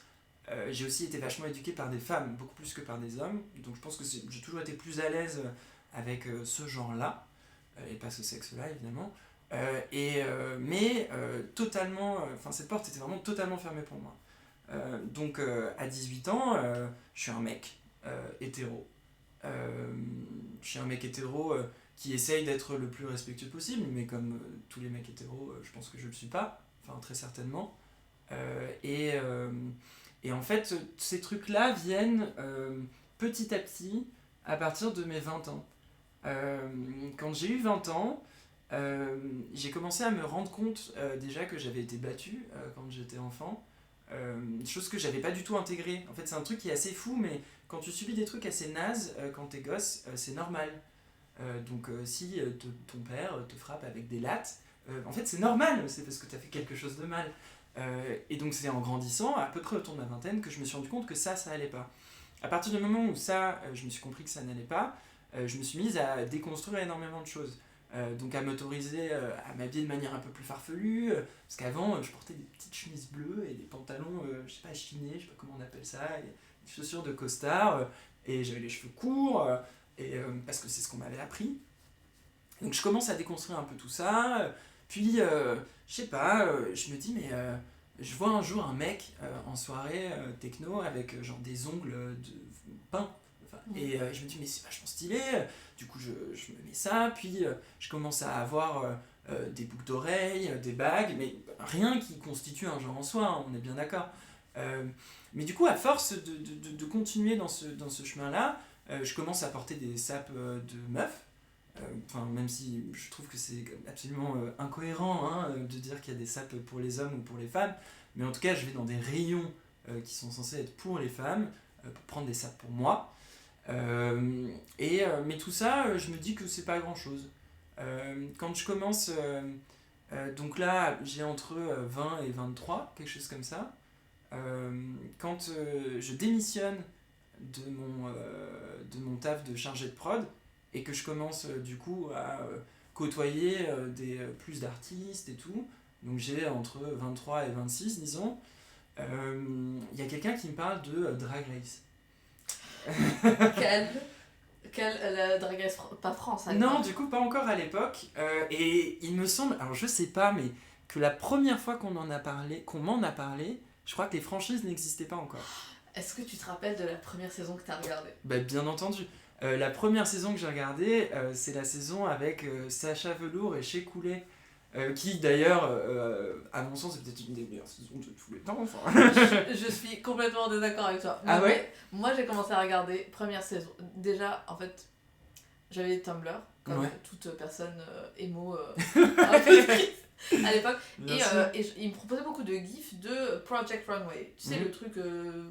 J'ai aussi été vachement éduqué par des femmes, beaucoup plus que par des hommes. Donc je pense que j'ai toujours été plus à l'aise avec ce genre-là, et pas ce sexe-là évidemment. Mais totalement, cette porte était vraiment totalement fermée pour moi. Donc à 18 ans, je suis un mec hétéro. Je suis un mec hétéro qui essaye d'être le plus respectueux possible, mais comme tous les mecs hétéros, je pense que je le suis pas, très certainement. Et en fait, ces trucs-là viennent petit à petit à partir de mes 20 ans. Quand j'ai eu 20 ans, j'ai commencé à me rendre compte déjà que j'avais été battu quand j'étais enfant. Chose que j'avais pas du tout intégrée. En fait, c'est un truc qui est assez fou, mais quand tu subis des trucs assez nazes quand t'es gosse, c'est normal. Donc si ton père te frappe avec des lattes, en fait c'est normal, c'est parce que t'as fait quelque chose de mal. Et donc c'est en grandissant, à peu près autour de la vingtaine, que je me suis rendu compte que ça allait pas. À partir du moment où je me suis compris que ça n'allait pas, je me suis mise à déconstruire énormément de choses. Donc à m'autoriser à m'habiller de manière un peu plus farfelue, parce qu'avant je portais des petites chemises bleues et des pantalons, je sais pas, chinés, je sais pas comment on appelle ça, chaussures de costard, et j'avais les cheveux courts, parce que c'est ce qu'on m'avait appris. Donc je commence à déconstruire un peu tout ça, puis je sais pas, je me dis mais je vois un jour un mec en soirée techno avec genre des ongles de peints. Enfin, et je me dis mais c'est vachement stylé, du coup je me mets ça, puis je commence à avoir des boucles d'oreilles, des bagues, mais rien qui constitue un genre en soi, hein, on est bien d'accord. Mais du coup à force de continuer dans ce chemin-là, je commence à porter des sapes de meufs. Enfin, même si je trouve que c'est absolument incohérent hein, de dire qu'il y a des sapes pour les hommes ou pour les femmes, mais en tout cas je vais dans des rayons qui sont censés être pour les femmes, pour prendre des sapes pour moi. Mais tout ça, je me dis que c'est pas grand chose. Quand je commence, donc là j'ai entre 20 et 23, quelque chose comme ça. Quand je démissionne de mon taf de chargé de prod, et que je commence du coup à côtoyer plus d'artistes et tout, donc j'ai entre 23 et 26 disons, il y a quelqu'un qui me parle de Drag Race. Quelle Drag Race pas France à Non, du coup pas encore à l'époque, et il me semble, alors je sais pas, mais que la première fois qu'on m'en a parlé, je crois que les franchises n'existaient pas encore. Est-ce que tu te rappelles de la première saison que t'as regardée ? Bah bien entendu. La première saison que j'ai regardée, c'est la saison avec Sacha Velour et Shea Coulee, qui d'ailleurs, à mon sens, c'est peut-être une des meilleures saisons de tous les temps. Enfin. je suis complètement en désaccord avec toi. Ah ouais ? Moi j'ai commencé à regarder première saison. Déjà, en fait, j'avais Tumblr, comme toute personne émo à l'époque. Et il me proposait beaucoup de gifs de Project Runway. Tu sais, le truc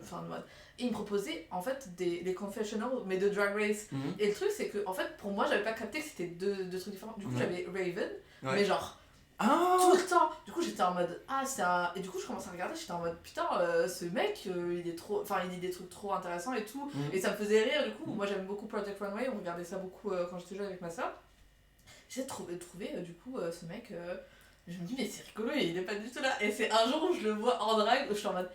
fin de mode. Et il me proposait en fait des confessionals, mais de Drag Race. Et le truc, c'est que en fait, pour moi, j'avais pas capté que c'était deux trucs différents. Du coup, j'avais Raven, mais genre tout le temps. Du coup, j'étais en mode c'est un. Et du coup, je commence à regarder, j'étais en mode putain, ce mec, il est trop. Enfin, il dit des trucs trop intéressants et tout. Et ça me faisait rire, du coup. Moi, j'aime beaucoup Project Runway, on regardait ça beaucoup quand j'étais jeune avec ma soeur. J'essaie de trouver du coup, ce mec. Je me dis, mais c'est rigolo, il est pas du tout là. Et c'est un jour où je le vois en drague, où je suis en mode.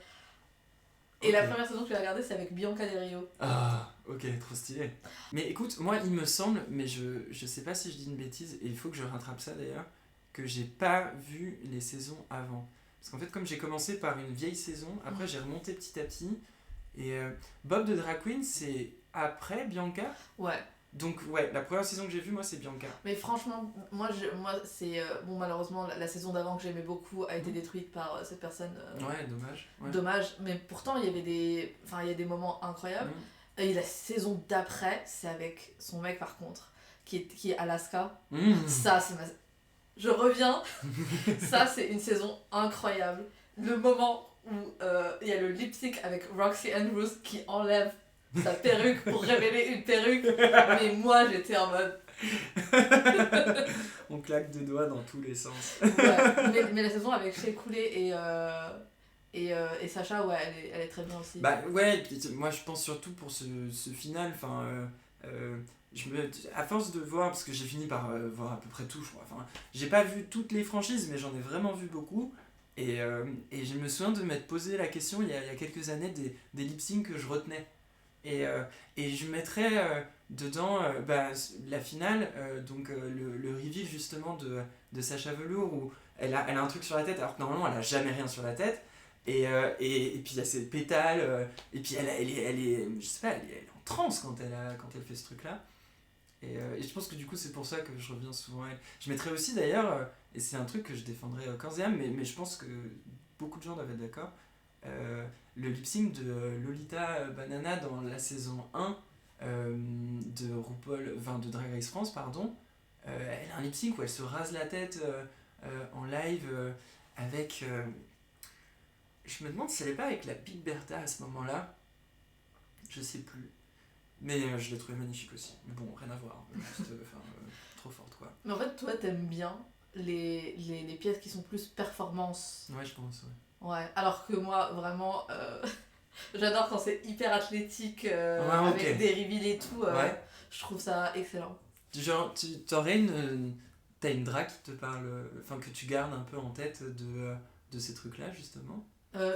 Et la première saison que j'ai regardée, c'est avec Bianca Del Rio. Ah, ok, trop stylé. Mais écoute, moi, il me semble, mais je sais pas si je dis une bêtise, et il faut que je rattrape ça d'ailleurs, que j'ai pas vu les saisons avant. Parce qu'en fait, comme j'ai commencé par une vieille saison, après j'ai remonté petit à petit, et Bob de Drag Queen, c'est après Bianca ? Ouais. Donc ouais, la première saison que j'ai vue, moi, c'est Bianca. Mais franchement, moi c'est... bon, malheureusement, la saison d'avant que j'aimais beaucoup a été détruite par cette personne. Ouais, dommage. Ouais. Dommage, mais pourtant, il y a des moments incroyables. Et la saison d'après, c'est avec son mec, par contre, qui est Alaska. Ça, c'est ma... Je reviens. Ça, c'est une saison incroyable. Le moment où il y a le lip-sync avec Roxy Andrews qui enlève sa perruque pour révéler une perruque, mais moi j'étais en mode on claque des doigts dans tous les sens. Ouais, mais la saison avec Shea Coulee et Sacha, ouais, elle est très bien aussi. Bah ouais, moi je pense surtout pour ce final, enfin à force de voir, parce que j'ai fini par voir à peu près tout, je crois, enfin j'ai pas vu toutes les franchises, mais j'en ai vraiment vu beaucoup. Et je me souviens de m'être posé la question il y a quelques années des lip-syncs que je retenais. Et je mettrais dedans la finale, donc le reveal justement de Sacha Velour, où elle a un truc sur la tête, alors que normalement elle a jamais rien sur la tête. Et puis il y a ses pétales, et puis elle est, je sais pas, elle est en transe quand elle fait ce truc-là. Et je pense que du coup c'est pour ça que je reviens souvent à elle. Je mettrais aussi d'ailleurs, et c'est un truc que je défendrais corps et âme, mais je pense que beaucoup de gens doivent être d'accord, le lip-sync de Lolita Banana dans la saison 1 de RuPaul, enfin de Drag Race France, pardon. Elle a un lip-sync où elle se rase la tête en live avec... je me demande si elle n'est pas avec la Big Bertha à ce moment-là. Je sais plus. Mais je l'ai trouvé magnifique aussi. Mais bon, rien à voir. Juste, trop forte quoi. Mais en fait, toi, t'aimes bien les pièces qui sont plus performance. Ouais, je pense, ouais. Ouais, alors que moi, vraiment, j'adore quand c'est hyper athlétique, avec des reveals et tout. Je trouve ça excellent. Genre, t'as une drague qui te parle, enfin que tu gardes un peu en tête de ces trucs-là, justement.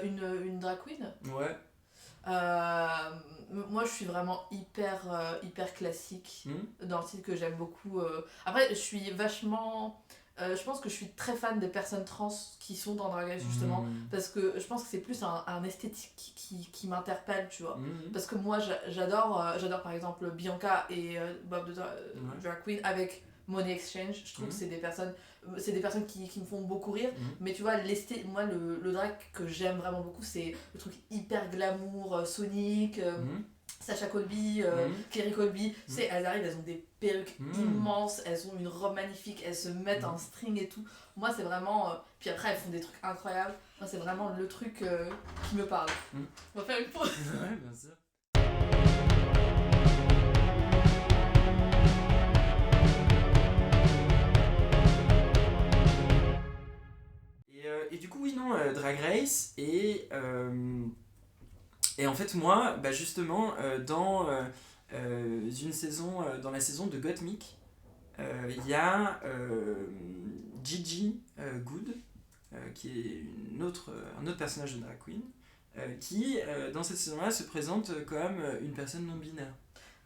Une drag queen ? Ouais. Bah, moi je suis vraiment hyper classique Hmm. dans le style que j'aime beaucoup. Après, je suis vachement. Je pense que je suis très fan des personnes trans qui sont dans Drag Race justement, Hmm. parce que je pense que c'est plus un esthétique qui m'interpelle, tu vois. Hmm. Parce que moi j'adore par exemple Bianca et Bob de Ouais. Drag Queen avec Money Exchange. Je trouve que Hmm. c'est des personnes qui me font beaucoup rire. Hmm. Mais tu vois, moi le drag que j'aime vraiment beaucoup, c'est le truc hyper glamour, Sonic. Hmm. Sacha Colby, Hmm. Kerry Colby, tu sais, elles arrivent, elles ont des perruques Hmm. immenses, elles ont une robe magnifique, elles se mettent un string et tout. Moi, c'est vraiment. Puis après, elles font des trucs incroyables. Moi, c'est vraiment le truc qui me parle. Hmm. On va faire une pause. Ouais, bien sûr. Et du coup, oui, non, Drag Race. Et en fait, moi, bah justement, une saison, dans la saison de Gottmik, il y a Gigi Good, qui est un autre personnage de Drag Queen, qui, dans cette saison-là, se présente comme une personne non binaire.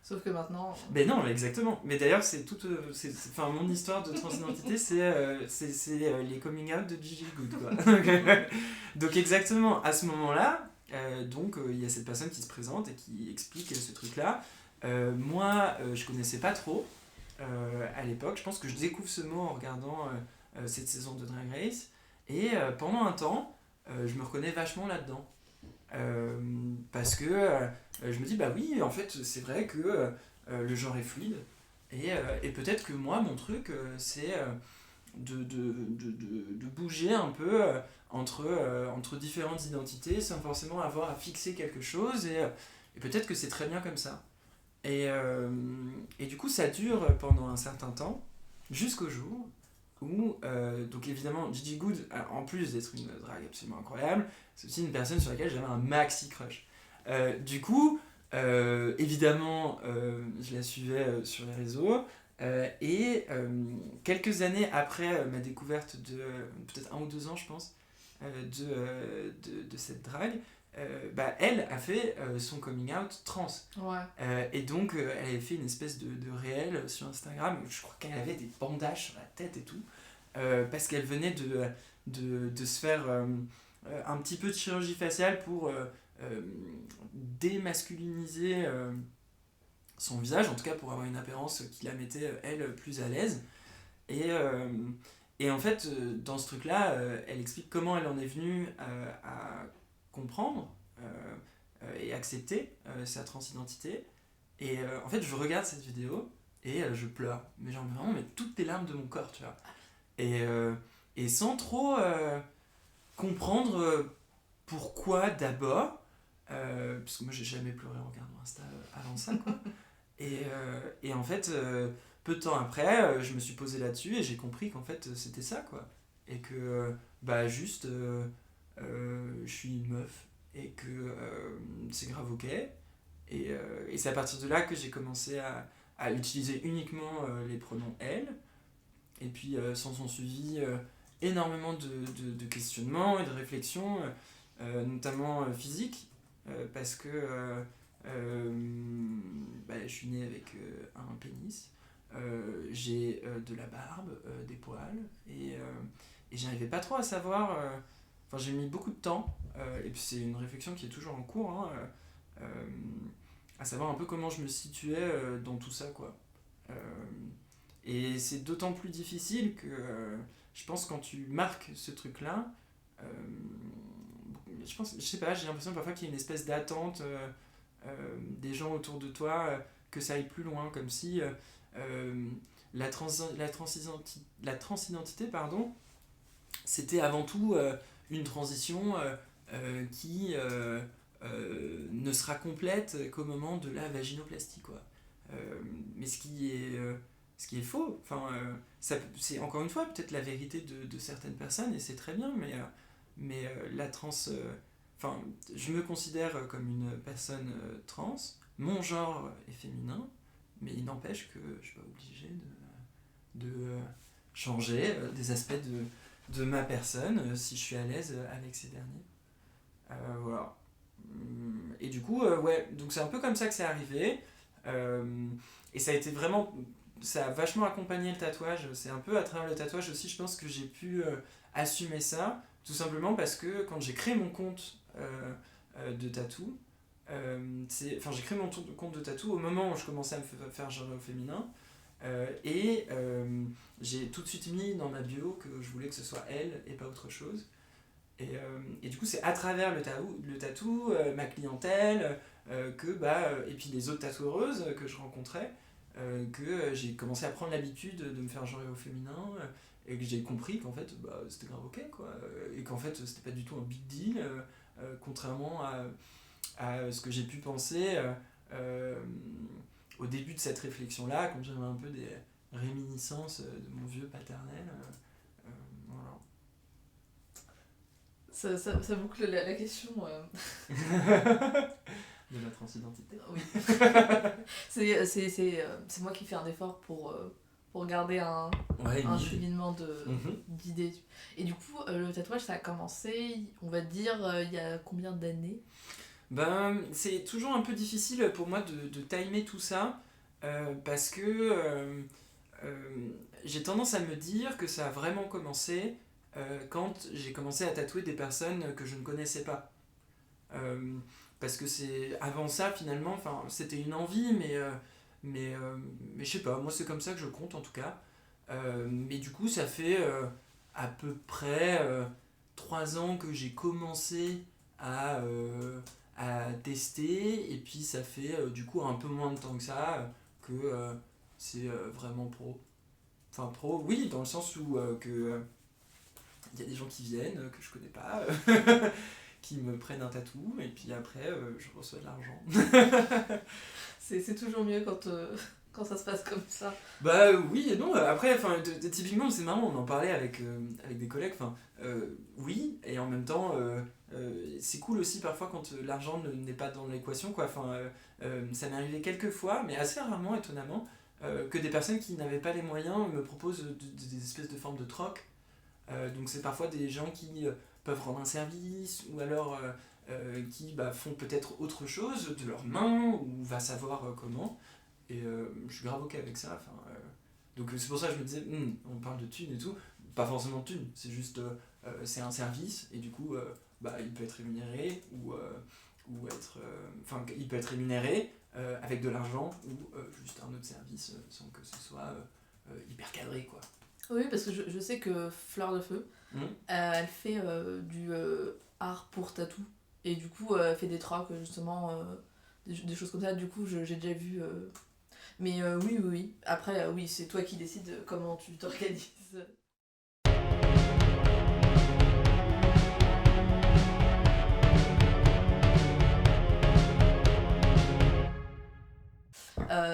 Sauf que maintenant. Mais non, exactement. Mais d'ailleurs, c'est toute. Enfin, mon histoire de transidentité, c'est les coming out de Gigi Good, quoi. Donc, exactement, à ce moment-là, il y a cette personne qui se présente et qui explique ce truc-là. Moi, je connaissais pas trop à l'époque. Je pense que je découvre ce mot en regardant cette saison de Drag Race. Et pendant un temps, je me reconnais vachement là-dedans. Parce que je me dis, bah oui, en fait, c'est vrai que le genre est fluide. Et peut-être que moi, mon truc, c'est de bouger un peu entre différentes identités sans forcément avoir à fixer quelque chose. Et peut-être que c'est très bien comme ça. Et du coup, ça dure pendant un certain temps, jusqu'au jour où, donc évidemment, Gigi Good, en plus d'être une drague absolument incroyable, c'est aussi une personne sur laquelle j'avais un maxi crush. Du coup, évidemment, je la suivais sur les réseaux. Quelques années après ma découverte de, peut-être 1 ou 2 ans, je pense, de cette drague, bah, elle a fait son coming out trans. Ouais. Et donc, elle avait fait une espèce de réel sur Instagram. Je crois qu'elle avait des bandages sur la tête et tout. Parce qu'elle venait de se faire un petit peu de chirurgie faciale pour démasculiniser son visage, en tout cas pour avoir une apparence qui la mettait, elle, plus à l'aise. Et, euh, et en fait, dans ce truc-là, elle explique comment elle en est venue à comprendre et accepter sa transidentité. Et en fait, je regarde cette vidéo et je pleure. Mais genre vraiment, mais toutes les larmes de mon corps, tu vois. Et, euh, et sans trop comprendre pourquoi d'abord, parce que moi j'ai jamais pleuré en regardant Insta avant ça, quoi. Et en fait, peu de temps après, je me suis posé là-dessus et j'ai compris qu'en fait c'était ça, quoi. Et que, bah juste, je suis une meuf et que c'est grave ok. Et c'est à partir de là que j'ai commencé à utiliser uniquement les pronoms elle. Et puis s'en sont suivis énormément de questionnements et de réflexions, notamment physiques, parce que bah, je suis né avec un pénis, j'ai de la barbe, des poils, et j'arrivais pas trop à savoir. Enfin, j'ai mis beaucoup de temps, et puis c'est une réflexion qui est toujours en cours, hein, à savoir un peu comment je me situais dans tout ça, quoi. Euh, et c'est d'autant plus difficile que je pense quand tu marques ce truc-là, euh, je sais pas, j'ai l'impression parfois qu'il y a une espèce d'attente des gens autour de toi que ça aille plus loin, comme si euh, la transidentité, pardon, c'était avant tout une transition qui ne sera complète qu'au moment de la vaginoplastie, quoi. Mais ce qui est faux, enfin, c'est encore une fois peut-être la vérité de certaines personnes et c'est très bien, mais la trans. Enfin, je me considère comme une personne trans, mon genre est féminin, mais il n'empêche que je suis pas obligé de changer des aspects de ma personne si je suis à l'aise avec ces derniers. Voilà. Et du coup, ouais, donc c'est un peu comme ça que c'est arrivé. Et ça a été vraiment. Ça a vachement accompagné le tatouage. C'est un peu à travers le tatouage aussi, je pense que j'ai pu assumer ça. Tout simplement parce que quand j'ai créé mon compte de tatou, j'ai créé mon compte de tatou au moment où je commençais à me faire genre au féminin. J'ai tout de suite mis dans ma bio que je voulais que ce soit elle et pas autre chose. Et du coup, c'est à travers le tatou ma clientèle, et puis les autres tatoueuses que je rencontrais, que j'ai commencé à prendre l'habitude de me faire genrer au féminin, et que j'ai compris qu'en fait, c'était grave ok, quoi. Et qu'en fait, c'était pas du tout un big deal, contrairement à ce que j'ai pu penser au début de cette réflexion-là, quand j'avais un peu des réminiscences de mon vieux paternel. Voilà. Ça boucle la question. De la transidentité. Oui. C'est moi qui fais un effort pour garder un cheminement d'idées. Et du coup, le tatouage, ça a commencé, on va dire, il y a combien d'années ? C'est toujours un peu difficile pour moi de timer tout ça, parce que j'ai tendance à me dire que ça a vraiment commencé quand j'ai commencé à tatouer des personnes que je ne connaissais pas. Parce que avant ça, finalement, c'était une envie, mais je sais pas, moi c'est comme ça que je compte en tout cas. Mais du coup, ça fait à peu près 3 ans que j'ai commencé à tester, et puis ça fait du coup un peu moins de temps que ça que c'est vraiment pro. Enfin pro, oui, dans le sens où il y a des gens qui viennent, que je connais pas, qui me prennent un tatou, et puis après je reçois de l'argent. C'est toujours mieux quand ça se passe comme ça. Oui et non, après typiquement c'est marrant, on en parlait avec des collègues, oui, et en même temps c'est cool aussi parfois quand l'argent n'est pas dans l'équation, quoi. Ça m'est arrivé quelques fois, mais assez rarement, étonnamment, que des personnes qui n'avaient pas les moyens me proposent des espèces de formes de troc. Donc c'est parfois des gens qui peuvent rendre un service, ou alors qui font peut-être autre chose de leurs mains, ou va savoir comment. Et je suis grave ok avec ça. Donc c'est pour ça que je me disais, on parle de thunes et tout. Pas forcément de thunes, c'est juste c'est un service, et du coup il peut être rémunéré ou être il peut être rémunéré avec de l'argent, ou juste un autre service sans que ce soit hyper cadré, quoi. Oui, parce que je sais que Fleur de Feu, elle fait du art pour tatou, et du coup elle fait des trocs justement, des choses comme ça. Du coup j'ai déjà vu, mais oui. Après oui, c'est toi qui décides comment tu t'organises.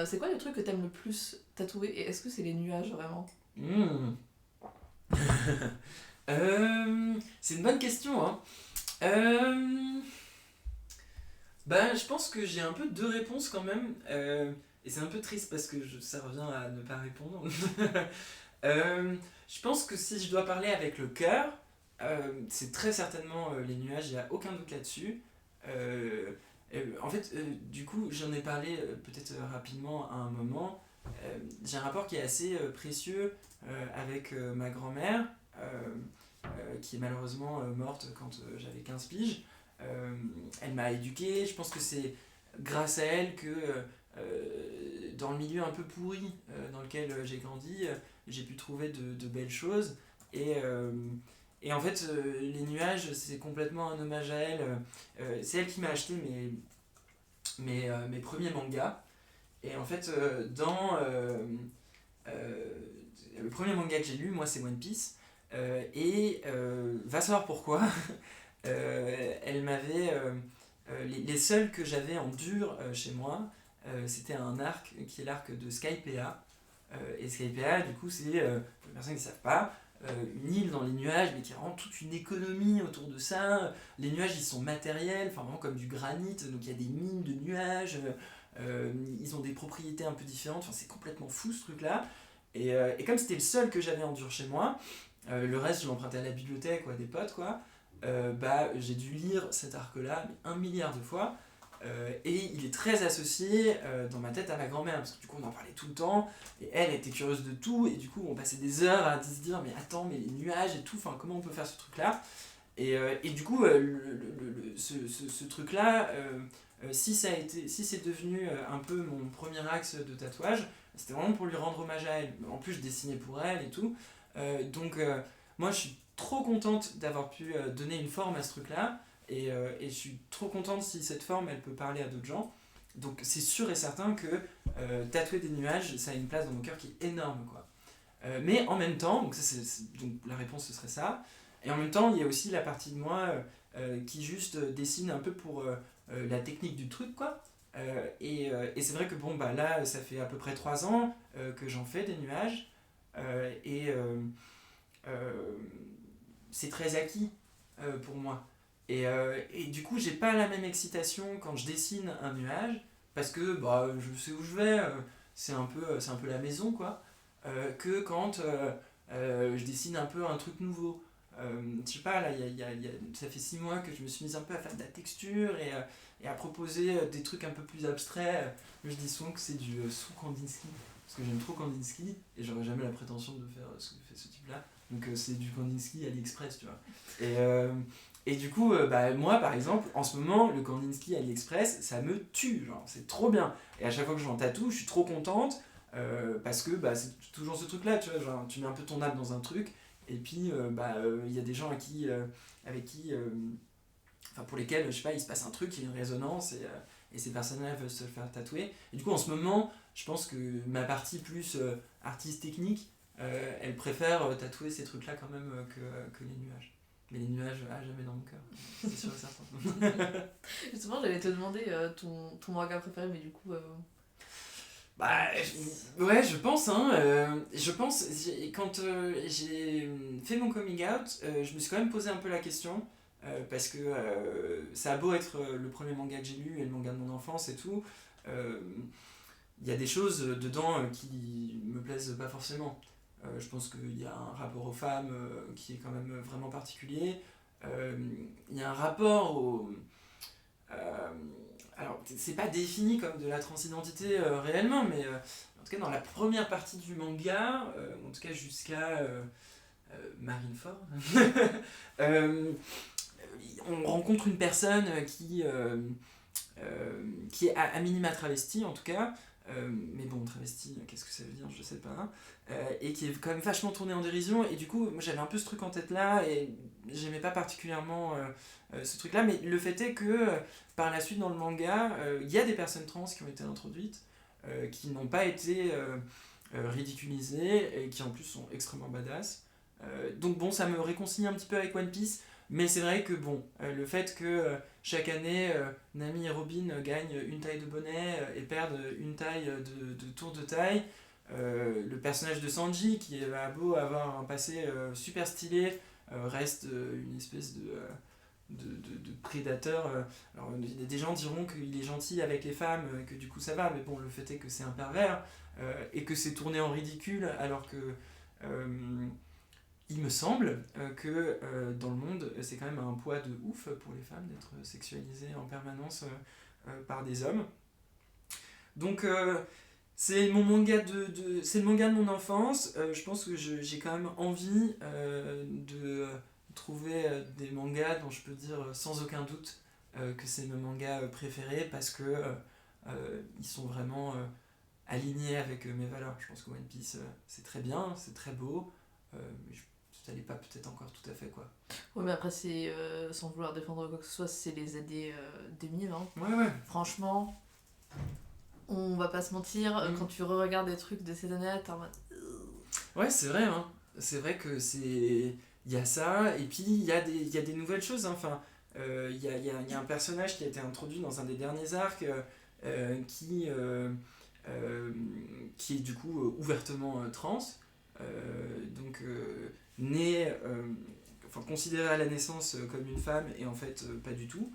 C'est quoi le truc que t'aimes le plus tatouer, et est-ce que c'est les nuages vraiment ? C'est une bonne question, hein. Je pense que j'ai un peu deux réponses quand même, et c'est un peu triste parce que ça revient à ne pas répondre. Je pense que si je dois parler avec le cœur, c'est très certainement les nuages, il n'y a aucun doute là-dessus. Du coup, j'en ai parlé peut-être rapidement à un moment. J'ai un rapport qui est assez précieux avec ma grand-mère, qui est malheureusement morte quand j'avais 15 piges. Elle m'a éduqué, je pense que c'est grâce à elle que dans le milieu un peu pourri dans lequel j'ai grandi, j'ai pu trouver de belles choses. Et en fait, les nuages, c'est complètement un hommage à elle. C'est elle qui m'a acheté mes premiers mangas. Et en fait, le premier manga que j'ai lu, moi, c'est One Piece. Va savoir pourquoi. Elle m'avait. Les seuls que j'avais en dur chez moi, c'était un arc qui est l'arc de Skypiea. Et Skypiea, du coup, c'est, pour les personnes qui ne savent pas, une île dans les nuages, mais qui rend toute une économie autour de ça. Les nuages, ils sont matériels, vraiment comme du granit, donc il y a des mines de nuages. Ils ont des propriétés un peu différentes, c'est complètement fou ce truc-là. Et comme c'était le seul que j'avais en dur chez moi, le reste je l'empruntais à la bibliothèque ou à des potes, quoi. j'ai dû lire cet arc-là 1 milliard de fois. Et il est très associé dans ma tête à ma grand-mère, parce que du coup on en parlait tout le temps, et elle était curieuse de tout, et du coup on passait des heures à se dire mais attends, mais les nuages et tout, enfin comment on peut faire ce truc-là. Et du coup ce truc-là, si c'est devenu un peu mon premier axe de tatouage, c'était vraiment pour lui rendre hommage à elle. En plus je dessinais pour elle et tout, moi je suis trop contente d'avoir pu donner une forme à ce truc-là. Et je suis trop contente si cette forme elle peut parler à d'autres gens. Donc c'est sûr et certain que tatouer des nuages, ça a une place dans mon cœur qui est énorme, quoi. Mais en même temps, donc, donc la réponse ce serait ça. Et en même temps, il y a aussi la partie de moi qui juste dessine un peu pour la technique du truc, quoi. Et c'est vrai que bon, bah là, ça fait à peu près 3 ans que j'en fais des nuages. Et c'est très acquis pour moi. Et du coup, j'ai pas la même excitation quand je dessine un nuage, parce que bah, je sais où je vais, c'est un peu la maison, quoi, que quand je dessine un peu un truc nouveau. Je sais pas, là, ça fait 6 mois que je me suis mise un peu à faire de la texture et à proposer des trucs un peu plus abstraits. Je dis souvent que c'est du sous-Kandinsky, parce que j'aime trop Kandinsky, et j'aurais jamais la prétention de faire ce que fait ce type-là. Donc c'est du Kandinsky AliExpress, tu vois. Et du coup, moi par exemple, en ce moment, le Kandinsky AliExpress, ça me tue, genre, c'est trop bien. Et à chaque fois que j'en tatoue, je suis trop contente, parce que c'est toujours ce truc-là, tu vois, genre, tu mets un peu ton âme dans un truc, et puis il y a des gens avec qui, enfin pour lesquels, je sais pas, il se passe un truc, il y a une résonance, et ces personnes-là veulent se le faire tatouer. Et du coup, en ce moment, je pense que ma partie plus artiste technique, elle préfère tatouer ces trucs-là quand même que les nuages. Mais les nuages, jamais dans mon cœur, c'est sûr et certain. Justement, j'allais te demander ton manga préféré, mais du coup... Ouais, je pense, quand j'ai fait mon coming out, je me suis quand même posé un peu la question, parce que ça a beau être le premier manga que j'ai lu et le manga de mon enfance et tout, il y a des choses dedans qui me plaisent pas forcément. Je pense qu'il y a un rapport aux femmes qui est quand même vraiment particulier. Il y a un rapport au... alors, c'est pas défini comme de la transidentité réellement, mais en tout cas, dans la première partie du manga, en tout cas jusqu'à Marineford, on rencontre une personne qui est à minima travestie, en tout cas. Mais bon, travesti, qu'est-ce que ça veut dire, je sais pas. Et qui est quand même vachement tourné en dérision. Et du coup, moi j'avais un peu ce truc en tête là, et j'aimais pas particulièrement ce truc là. Mais le fait est que par la suite, dans le manga, il y a des personnes trans qui ont été introduites, qui n'ont pas été ridiculisées, et qui en plus sont extrêmement badass. Donc bon, ça me réconcilie un petit peu avec One Piece. Mais c'est vrai que bon, le fait que chaque année, Nami et Robin gagnent une taille de bonnet et perdent une taille de tour de taille, le personnage de Sanji, qui a beau avoir un passé super stylé, reste une espèce de prédateur. Alors, des gens diront qu'il est gentil avec les femmes, que du coup ça va, mais bon, le fait est que c'est un pervers, et que c'est tourné en ridicule, alors que... il me semble que dans le monde, c'est quand même un poids de ouf pour les femmes d'être sexualisées en permanence par des hommes. Donc c'est mon manga c'est le manga de mon enfance. Je pense que j'ai quand même envie de trouver des mangas dont je peux dire sans aucun doute que c'est mes mangas préférés, parce que ils sont vraiment alignés avec mes valeurs. Je pense que One Piece c'est très bien, c'est très beau. Mais ça l'est pas peut-être encore tout à fait, quoi. Ouais, mais après, c'est sans vouloir défendre quoi que ce soit, c'est les années 2000. Hein. Ouais. Franchement, on va pas se mentir, quand tu re-regardes des trucs de ces années-là, t'es en mode... Ouais, c'est vrai, hein. C'est vrai que c'est... Il y a ça, et puis il y a des nouvelles choses, hein. Enfin, il y a un personnage qui a été introduit dans un des derniers arcs qui est du coup ouvertement trans. Donc né, considéré à la naissance comme une femme, et en fait pas du tout.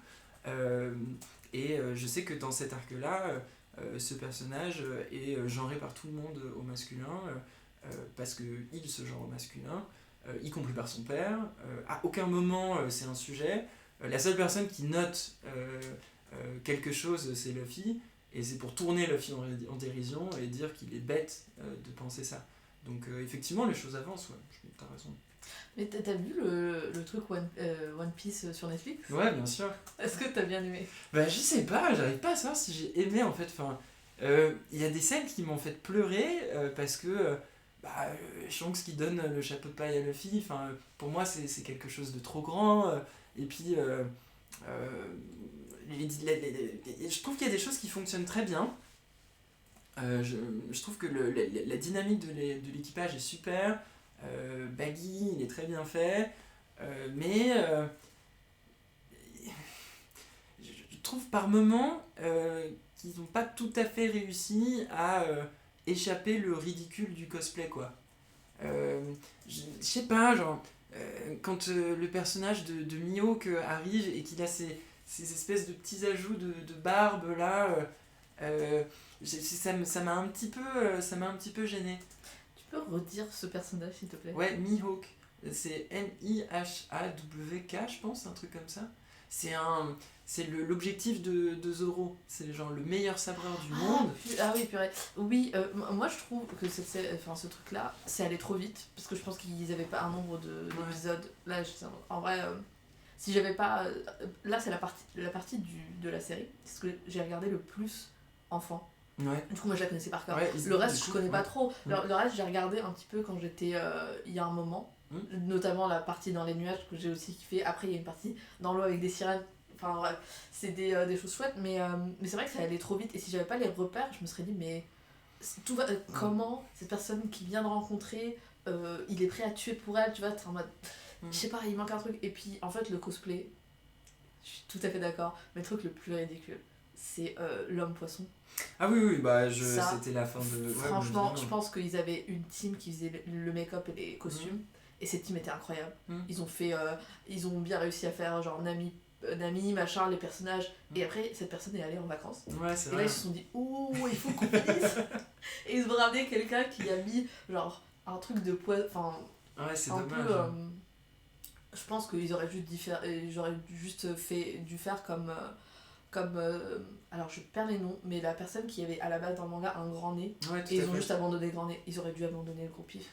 Et je sais que dans cet arc-là, ce personnage est genré par tout le monde au masculin, parce qu'il se genre au masculin. y compris par son père. À aucun moment c'est un sujet. La seule personne qui note quelque chose, c'est Luffy, et c'est pour tourner Luffy en dérision et dire qu'il est bête de penser ça. Donc effectivement, les choses avancent, ouais, t'as raison. Mais t'as vu le truc One Piece sur Netflix? Ouais, bien sûr. Est-ce que t'as bien aimé? Bah, je sais pas, j'arrive pas à savoir si j'ai aimé en fait. Enfin, y a des scènes qui m'ont fait pleurer parce que Shanks qui donne le chapeau de paille à Luffy, enfin, pour moi c'est quelque chose de trop grand. Et puis, je trouve qu'il y a des choses qui fonctionnent très bien. Je trouve que la dynamique de l'équipage est super. Baggy, il est très bien fait. Mais je trouve par moments qu'ils n'ont pas tout à fait réussi à échapper le ridicule du cosplay, quoi. Je sais pas, genre, quand le personnage de Mihawk arrive et qu'il a ces espèces de petits ajouts de barbe là, ça m'a un petit peu gêné. Tu peux redire ce personnage s'il te plaît? Ouais, Mihawk, c'est Mihawk, je pense, un truc comme ça. C'est l'objectif de Zoro, c'est genre le meilleur sabreur du monde. Ah oui, purée. Oui, moi je trouve que ce truc-là, c'est allé trop vite, parce que je pense qu'ils avaient pas un nombre d'épisodes. Là, en vrai, si j'avais pas... là, c'est la partie de la série, c'est ce que j'ai regardé le plus enfant. Ouais. Du coup, moi je la connaissais par cœur. Ouais, le reste, je connais pas trop. Ouais. Le reste, j'ai regardé un petit peu quand j'étais... il y a un moment, notamment la partie dans les nuages que j'ai aussi kiffé. Après, il y a une partie dans l'eau avec des sirènes. Enfin bref, c'est des choses chouettes, mais c'est vrai que ça allait trop vite. Et si j'avais pas les repères, je me serais dit, mais tout va, comment cette personne qui vient de rencontrer, il est prêt à tuer pour elle, tu vois, t'es en mode, je sais pas, il manque un truc. Et puis en fait, le cosplay, je suis tout à fait d'accord, mais le truc le plus ridicule, c'est l'homme poisson. Ah oui, bah c'était la fin de... Franchement, je pense qu'ils avaient une team qui faisait le make-up et les costumes, et cette team était incroyable. Ils ont bien réussi à faire genre Nami, machin, les personnages, et après cette personne est allée en vacances. Ouais, c'est et vrai. là ils se sont dit, ouh, il faut qu'on finisse. Et ils ont ramené quelqu'un qui a mis genre un truc de poids, enfin ouais, c'est un dommage. peu. Je pense qu'ils auraient juste dû faire comme alors je perds les noms, mais la personne qui avait à la base dans le manga un grand nez, Ouais, et ils ont juste abandonné le grand nez. Ils auraient dû abandonner le gros pif.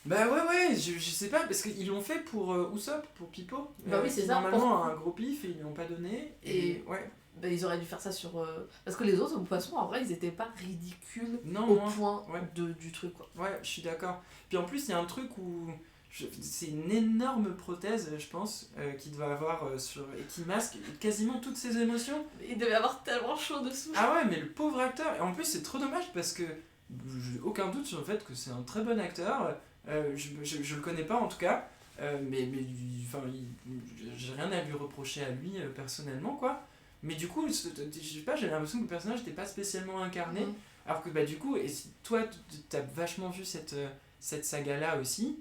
Bah ouais, je sais pas, parce qu'ils l'ont fait pour Usopp, pour Pipo. Bah oui, c'est ça. Normalement, un gros pif, et ils lui ont pas donné. Et ouais. Bah, ils auraient dû faire ça sur... Parce que les autres poissons, en vrai, ils étaient pas ridicules point du truc, quoi. Ouais, je suis d'accord. Puis en plus, il y a un truc où... c'est une énorme prothèse, je pense, qu'il doit avoir et qui masque quasiment toutes ses émotions. Il devait avoir tellement chaud dessous. Ah ouais, mais le pauvre acteur. Et en plus, c'est trop dommage parce que j'ai aucun doute sur le fait que c'est un très bon acteur. Je le connais pas en tout cas, mais j'ai rien à lui reprocher à lui personnellement, quoi. Mais du coup, je sais pas, j'ai l'impression que le personnage n'était pas spécialement incarné. Alors que bah du coup, et si toi t'as vachement vu cette saga-là aussi,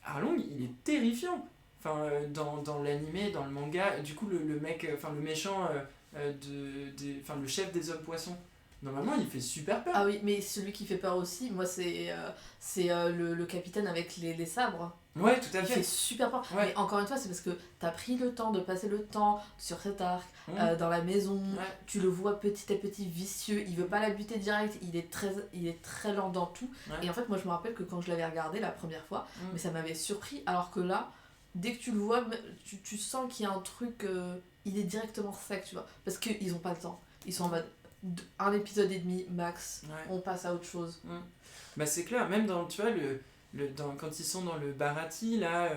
Arlong il est terrifiant. Enfin, dans l'animé, dans le manga, du coup le mec, le méchant, le chef des hommes poissons, normalement il fait super peur. Ah oui, mais celui qui fait peur aussi, moi c'est le capitaine avec les sabres. Ouais, tout à fait. Il fait super peur. Ouais. Mais encore une fois, c'est parce que t'as pris le temps de passer le temps sur cet arc, dans la maison. Ouais. Tu le vois petit à petit vicieux. Il veut pas la buter direct. Il est très lent dans tout. Ouais. Et en fait, moi, je me rappelle que quand je l'avais regardé la première fois, mais ça m'avait surpris. Alors que là, dès que tu le vois, tu sens qu'il y a un truc. Il est directement sec, tu vois. Parce qu'ils ont pas le temps. Ils sont en mode un épisode et demi max. Ouais. On passe à autre chose. Bah, c'est clair. Même dans, tu vois, quand ils sont dans le Bharati, là,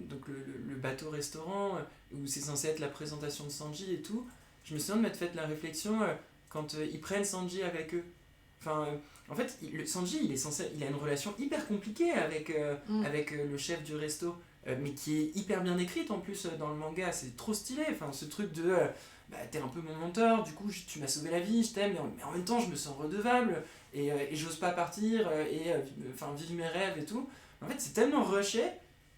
donc le bateau-restaurant, où c'est censé être la présentation de Sanji et tout, je me souviens de m'être fait la réflexion quand ils prennent Sanji avec eux. Enfin, en fait, Sanji, il a une relation hyper compliquée avec le chef du resto, mais qui est hyper bien écrite en plus dans le manga. C'est trop stylé, enfin, ce truc de t'es un peu mon mentor, du coup tu m'as sauvé la vie, je t'aime, mais en même temps je me sens redevable. Et j'ose pas partir vivre mes rêves et tout. En fait, c'est tellement rushé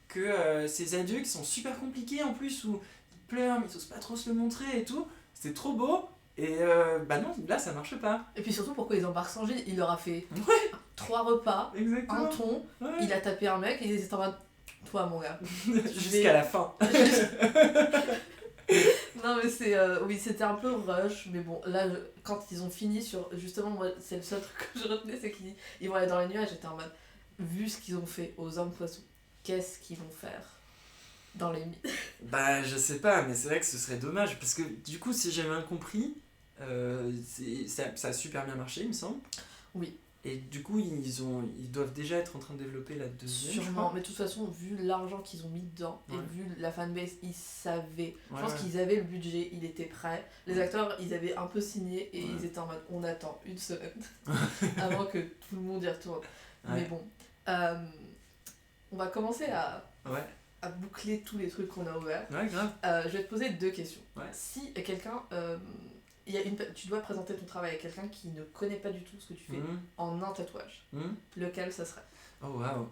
que ces adieux qui sont super compliqués en plus, où ils pleurent mais ils osent pas trop se le montrer et tout, c'est trop beau. Et non, là ça marche pas. Et puis surtout, pourquoi ils embarquent Sanji? Il leur a fait 3 repas, Exactement. un ton, Ouais. il a tapé un mec et il était en mode toi mon gars. Jusqu'à la fin. Non mais c'est oui c'était un peu rush mais bon là quand ils ont fini sur justement moi c'est le seul truc que je retenais c'est qu'ils vont aller dans les nuages, j'étais en mode vu ce qu'ils ont fait aux hommes poissons, qu'est-ce qu'ils vont faire dans les mines. Bah, je sais pas, mais c'est vrai que ce serait dommage, parce que du coup, si j'ai bien compris, ça a super bien marché, il me semble. Oui. Et du coup, ils doivent déjà être en train de développer la deuxième. je Sûrement, crois. mais de toute façon, vu l'argent qu'ils ont mis dedans Ouais. et vu la fanbase, ils savaient. Je Ouais, pense ouais. qu'ils avaient le budget, ils étaient prêts. Les acteurs, ils avaient un peu signé et Ouais. ils étaient en mode on attend une semaine avant que tout le monde y retourne. Ouais. Mais bon, on va commencer Ouais, à boucler tous les trucs qu'on a ouverts. ouais, grave. Je vais te poser 2 questions. Ouais. Si quelqu'un. Tu dois présenter ton travail à quelqu'un qui ne connaît pas du tout ce que tu fais Mhm. en un tatouage, Mhm. lequel ça serait? Oh, waouh.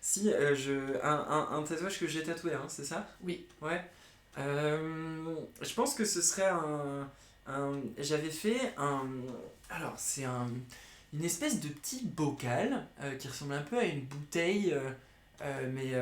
Si, un tatouage que j'ai tatoué, hein, c'est ça? Oui. Ouais. Je pense que ce serait j'avais fait alors, c'est une espèce de petit bocal qui ressemble un peu à une bouteille, mais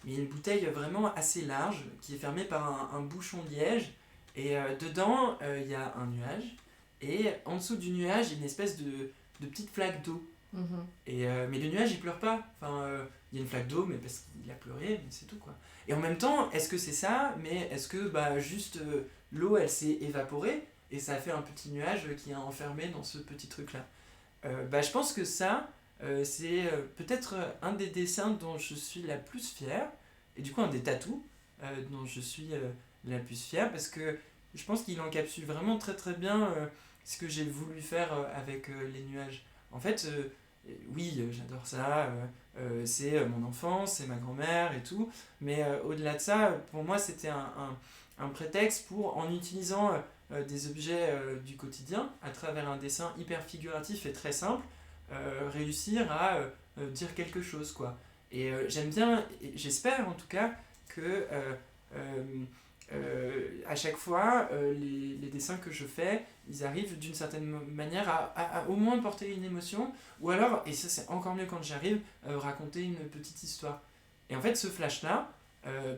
une bouteille vraiment assez large qui est fermée par un bouchon de liège. Et dedans, il y a un nuage. Et en dessous du nuage, il y a une espèce de petite flaque d'eau. Mhm. Mais le nuage, il pleure pas. Enfin, il y a une flaque d'eau, mais parce qu'il a pleuré, mais c'est tout, quoi. Et en même temps, est-ce que c'est ça? Mais est-ce que juste l'eau, elle s'est évaporée et ça a fait un petit nuage qui est enfermé dans ce petit truc-là? Je pense que ça, c'est peut-être un des dessins dont je suis la plus fière, et du coup un des tatous dont je suis la plus fière, parce que je pense qu'il encapsule vraiment très très bien ce que j'ai voulu faire avec les nuages. En fait, oui, j'adore ça, c'est mon enfance, c'est ma grand-mère et tout, mais au-delà de ça, pour moi c'était un prétexte pour, en utilisant des objets du quotidien, à travers un dessin hyper figuratif et très simple, réussir à dire quelque chose, quoi. Et j'aime bien, et j'espère en tout cas que à chaque fois, les dessins que je fais, ils arrivent d'une certaine manière à au moins porter une émotion, ou alors, et ça c'est encore mieux quand j'y arrive, raconter une petite histoire. Et en fait, ce flash-là,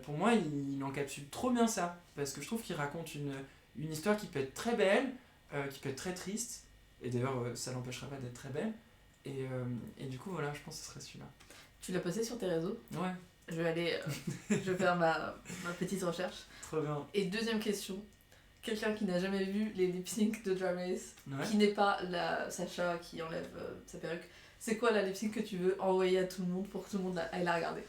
pour moi, il encapsule trop bien ça, parce que je trouve qu'il raconte une histoire qui peut être très belle, qui peut être très triste, et d'ailleurs, ça l'empêchera pas d'être très belle, et du coup, voilà, je pense que ce serait celui-là. Tu l'as posté sur tes réseaux? Ouais, Je vais aller. Je vais faire ma petite recherche. trop bien. Et deuxième question. Quelqu'un qui n'a jamais vu les lip sync de Drag Race, Ouais. qui n'est pas la Sacha qui enlève sa perruque, c'est quoi la lip sync que tu veux envoyer à tout le monde pour que tout le monde aille la regarder?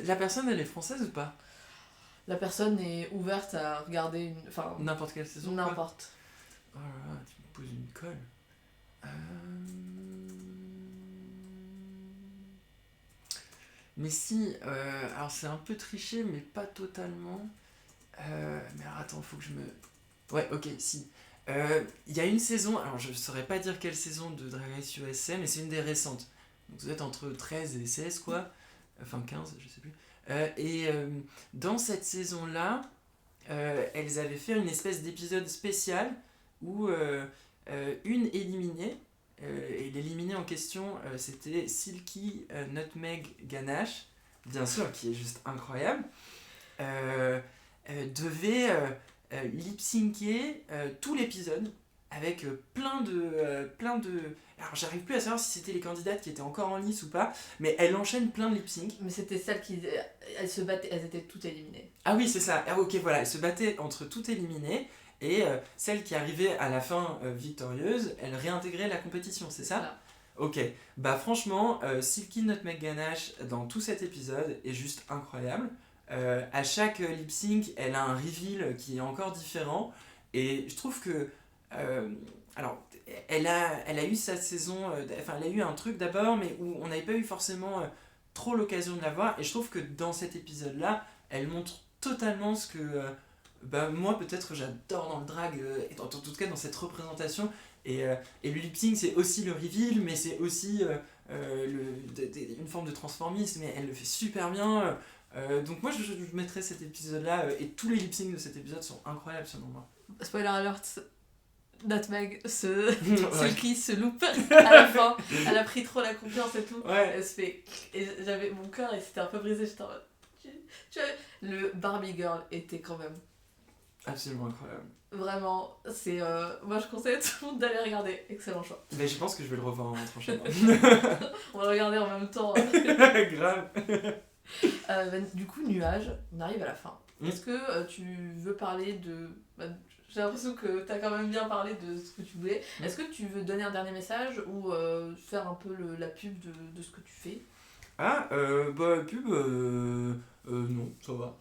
La personne, elle est française ou pas? La personne est ouverte à regarder une. Enfin, N'importe quelle saison, quoi. n'importe. Oh là là, tu me poses une colle. Mais si, alors c'est un peu triché, mais pas totalement. Mais alors attends, faut que je me... Ouais, ok, si. Il y a une saison, alors je saurais pas dire quelle saison de Drag Race USA, mais c'est une des récentes. Donc vous êtes entre 13 et 16, quoi. Enfin 15, je sais plus. Dans cette saison-là, elles avaient fait une espèce d'épisode spécial où une éliminée, et l'éliminée en question, c'était Silky Nutmeg Ganache, bien sûr, qui est juste incroyable, devait lip-syncer tout l'épisode avec plein de... Alors j'arrive plus à savoir si c'était les candidates qui étaient encore en lice ou pas, mais elle enchaîne plein de lip-sync. Mais c'était celles qui. Elles se battaient, elles étaient toutes éliminées. Ah oui, c'est ça. Ah, ok, voilà, elle se battait entre toutes éliminées, et celle qui arrivait à la fin victorieuse, elle réintégrait la compétition, c'est ça? Voilà. Ok, bah franchement, Silky Nutmeg Ganache dans tout cet épisode est juste incroyable. À chaque lip sync, elle a un reveal qui est encore différent, et je trouve que alors elle a eu sa saison, enfin elle a eu un truc d'abord, mais où on n'avait pas eu forcément trop l'occasion de la voir, et je trouve que dans cet épisode là, elle montre totalement ce que moi peut-être j'adore dans le drag, et en tout cas dans cette représentation. Et le lip sync, c'est aussi le reveal, mais c'est aussi une forme de transformisme, et elle le fait super bien. Donc moi je mettrais cet épisode-là, et tous les lip-syncs de cet épisode sont incroyables selon moi. Spoiler alert, Nutmeg Silky se loupe à la fin. Elle a pris trop la confiance et tout. Ouais. Elle se fait... Et j'avais mon cœur et c'était un peu brisé. J'étais en mode... Le Barbie Girl était quand même... Absolument incroyable. Vraiment, c'est... Moi je conseille à tout le monde d'aller regarder. Excellent choix. Mais je pense que je vais le revoir en rentrant chez moi. On va le regarder en même temps. Grave. Du coup, Nuage, on arrive à la fin. Est-ce que tu veux parler de... j'ai l'impression que tu as quand même bien parlé de ce que tu voulais. Est-ce que tu veux donner un dernier message ou faire un peu la pub de ce que tu fais? Pub, non, ça va.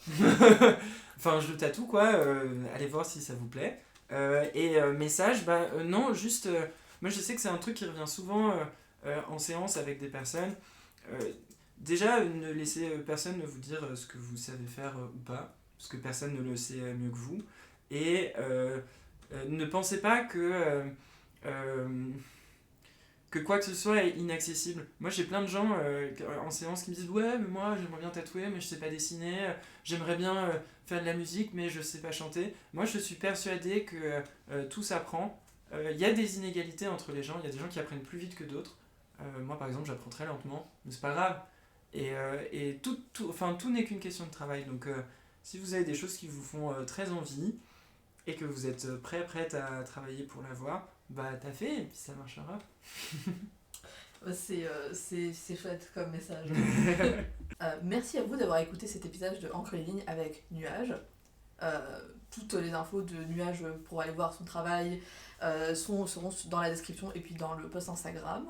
Enfin, je le tatoue, quoi. Allez voir si ça vous plaît. Message, non, juste... moi, je sais que c'est un truc qui revient souvent en séance avec des personnes. Déjà, ne laissez personne vous dire ce que vous savez faire ou pas, parce que personne ne le sait mieux que vous. Et ne pensez pas que quoi que ce soit est inaccessible. Moi, j'ai plein de gens en séance qui me disent « Ouais, mais moi, j'aimerais bien tatouer, mais je sais pas dessiner. J'aimerais bien faire de la musique, mais je sais pas chanter. » Moi, je suis persuadé que tout s'apprend. Il y a des inégalités entre les gens. Il y a des gens qui apprennent plus vite que d'autres. Moi, par exemple, j'apprends très lentement, mais c'est pas grave. Et tout n'est qu'une question de travail. Donc, si vous avez des choses qui vous font très envie et que vous êtes prête à travailler pour l'avoir, t'as fait et puis ça marchera. C'est chouette comme message. Merci à vous d'avoir écouté cet épisode de Encre les lignes avec Nuage. Toutes les infos de Nuage pour aller voir son travail seront dans la description et puis dans le post Instagram,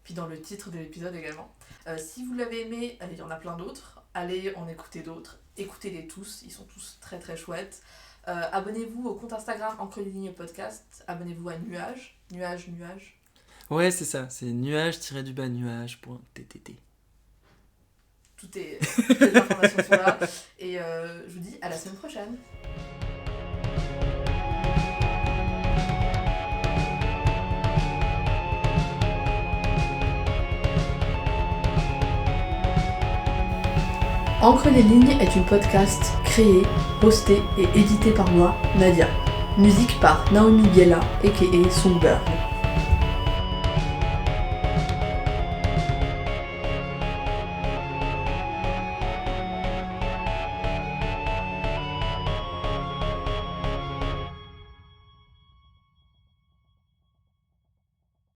puis dans le titre de l'épisode également. Si vous l'avez aimé, il y en a plein d'autres. Allez en écouter d'autres. Écoutez-les tous, ils sont tous très très chouettes. Abonnez-vous au compte Instagram Encre les lignes podcast. Abonnez-vous à Nuage. Nuage. Ouais, c'est ça, c'est nuage-nuage.ttt. Toutes les informations sont là. Et je vous dis à la semaine prochaine. Encre les lignes est une podcast créée, hostée et éditée par moi, Nadia. Musique par Naomi Biella, a.k.a. Songbird.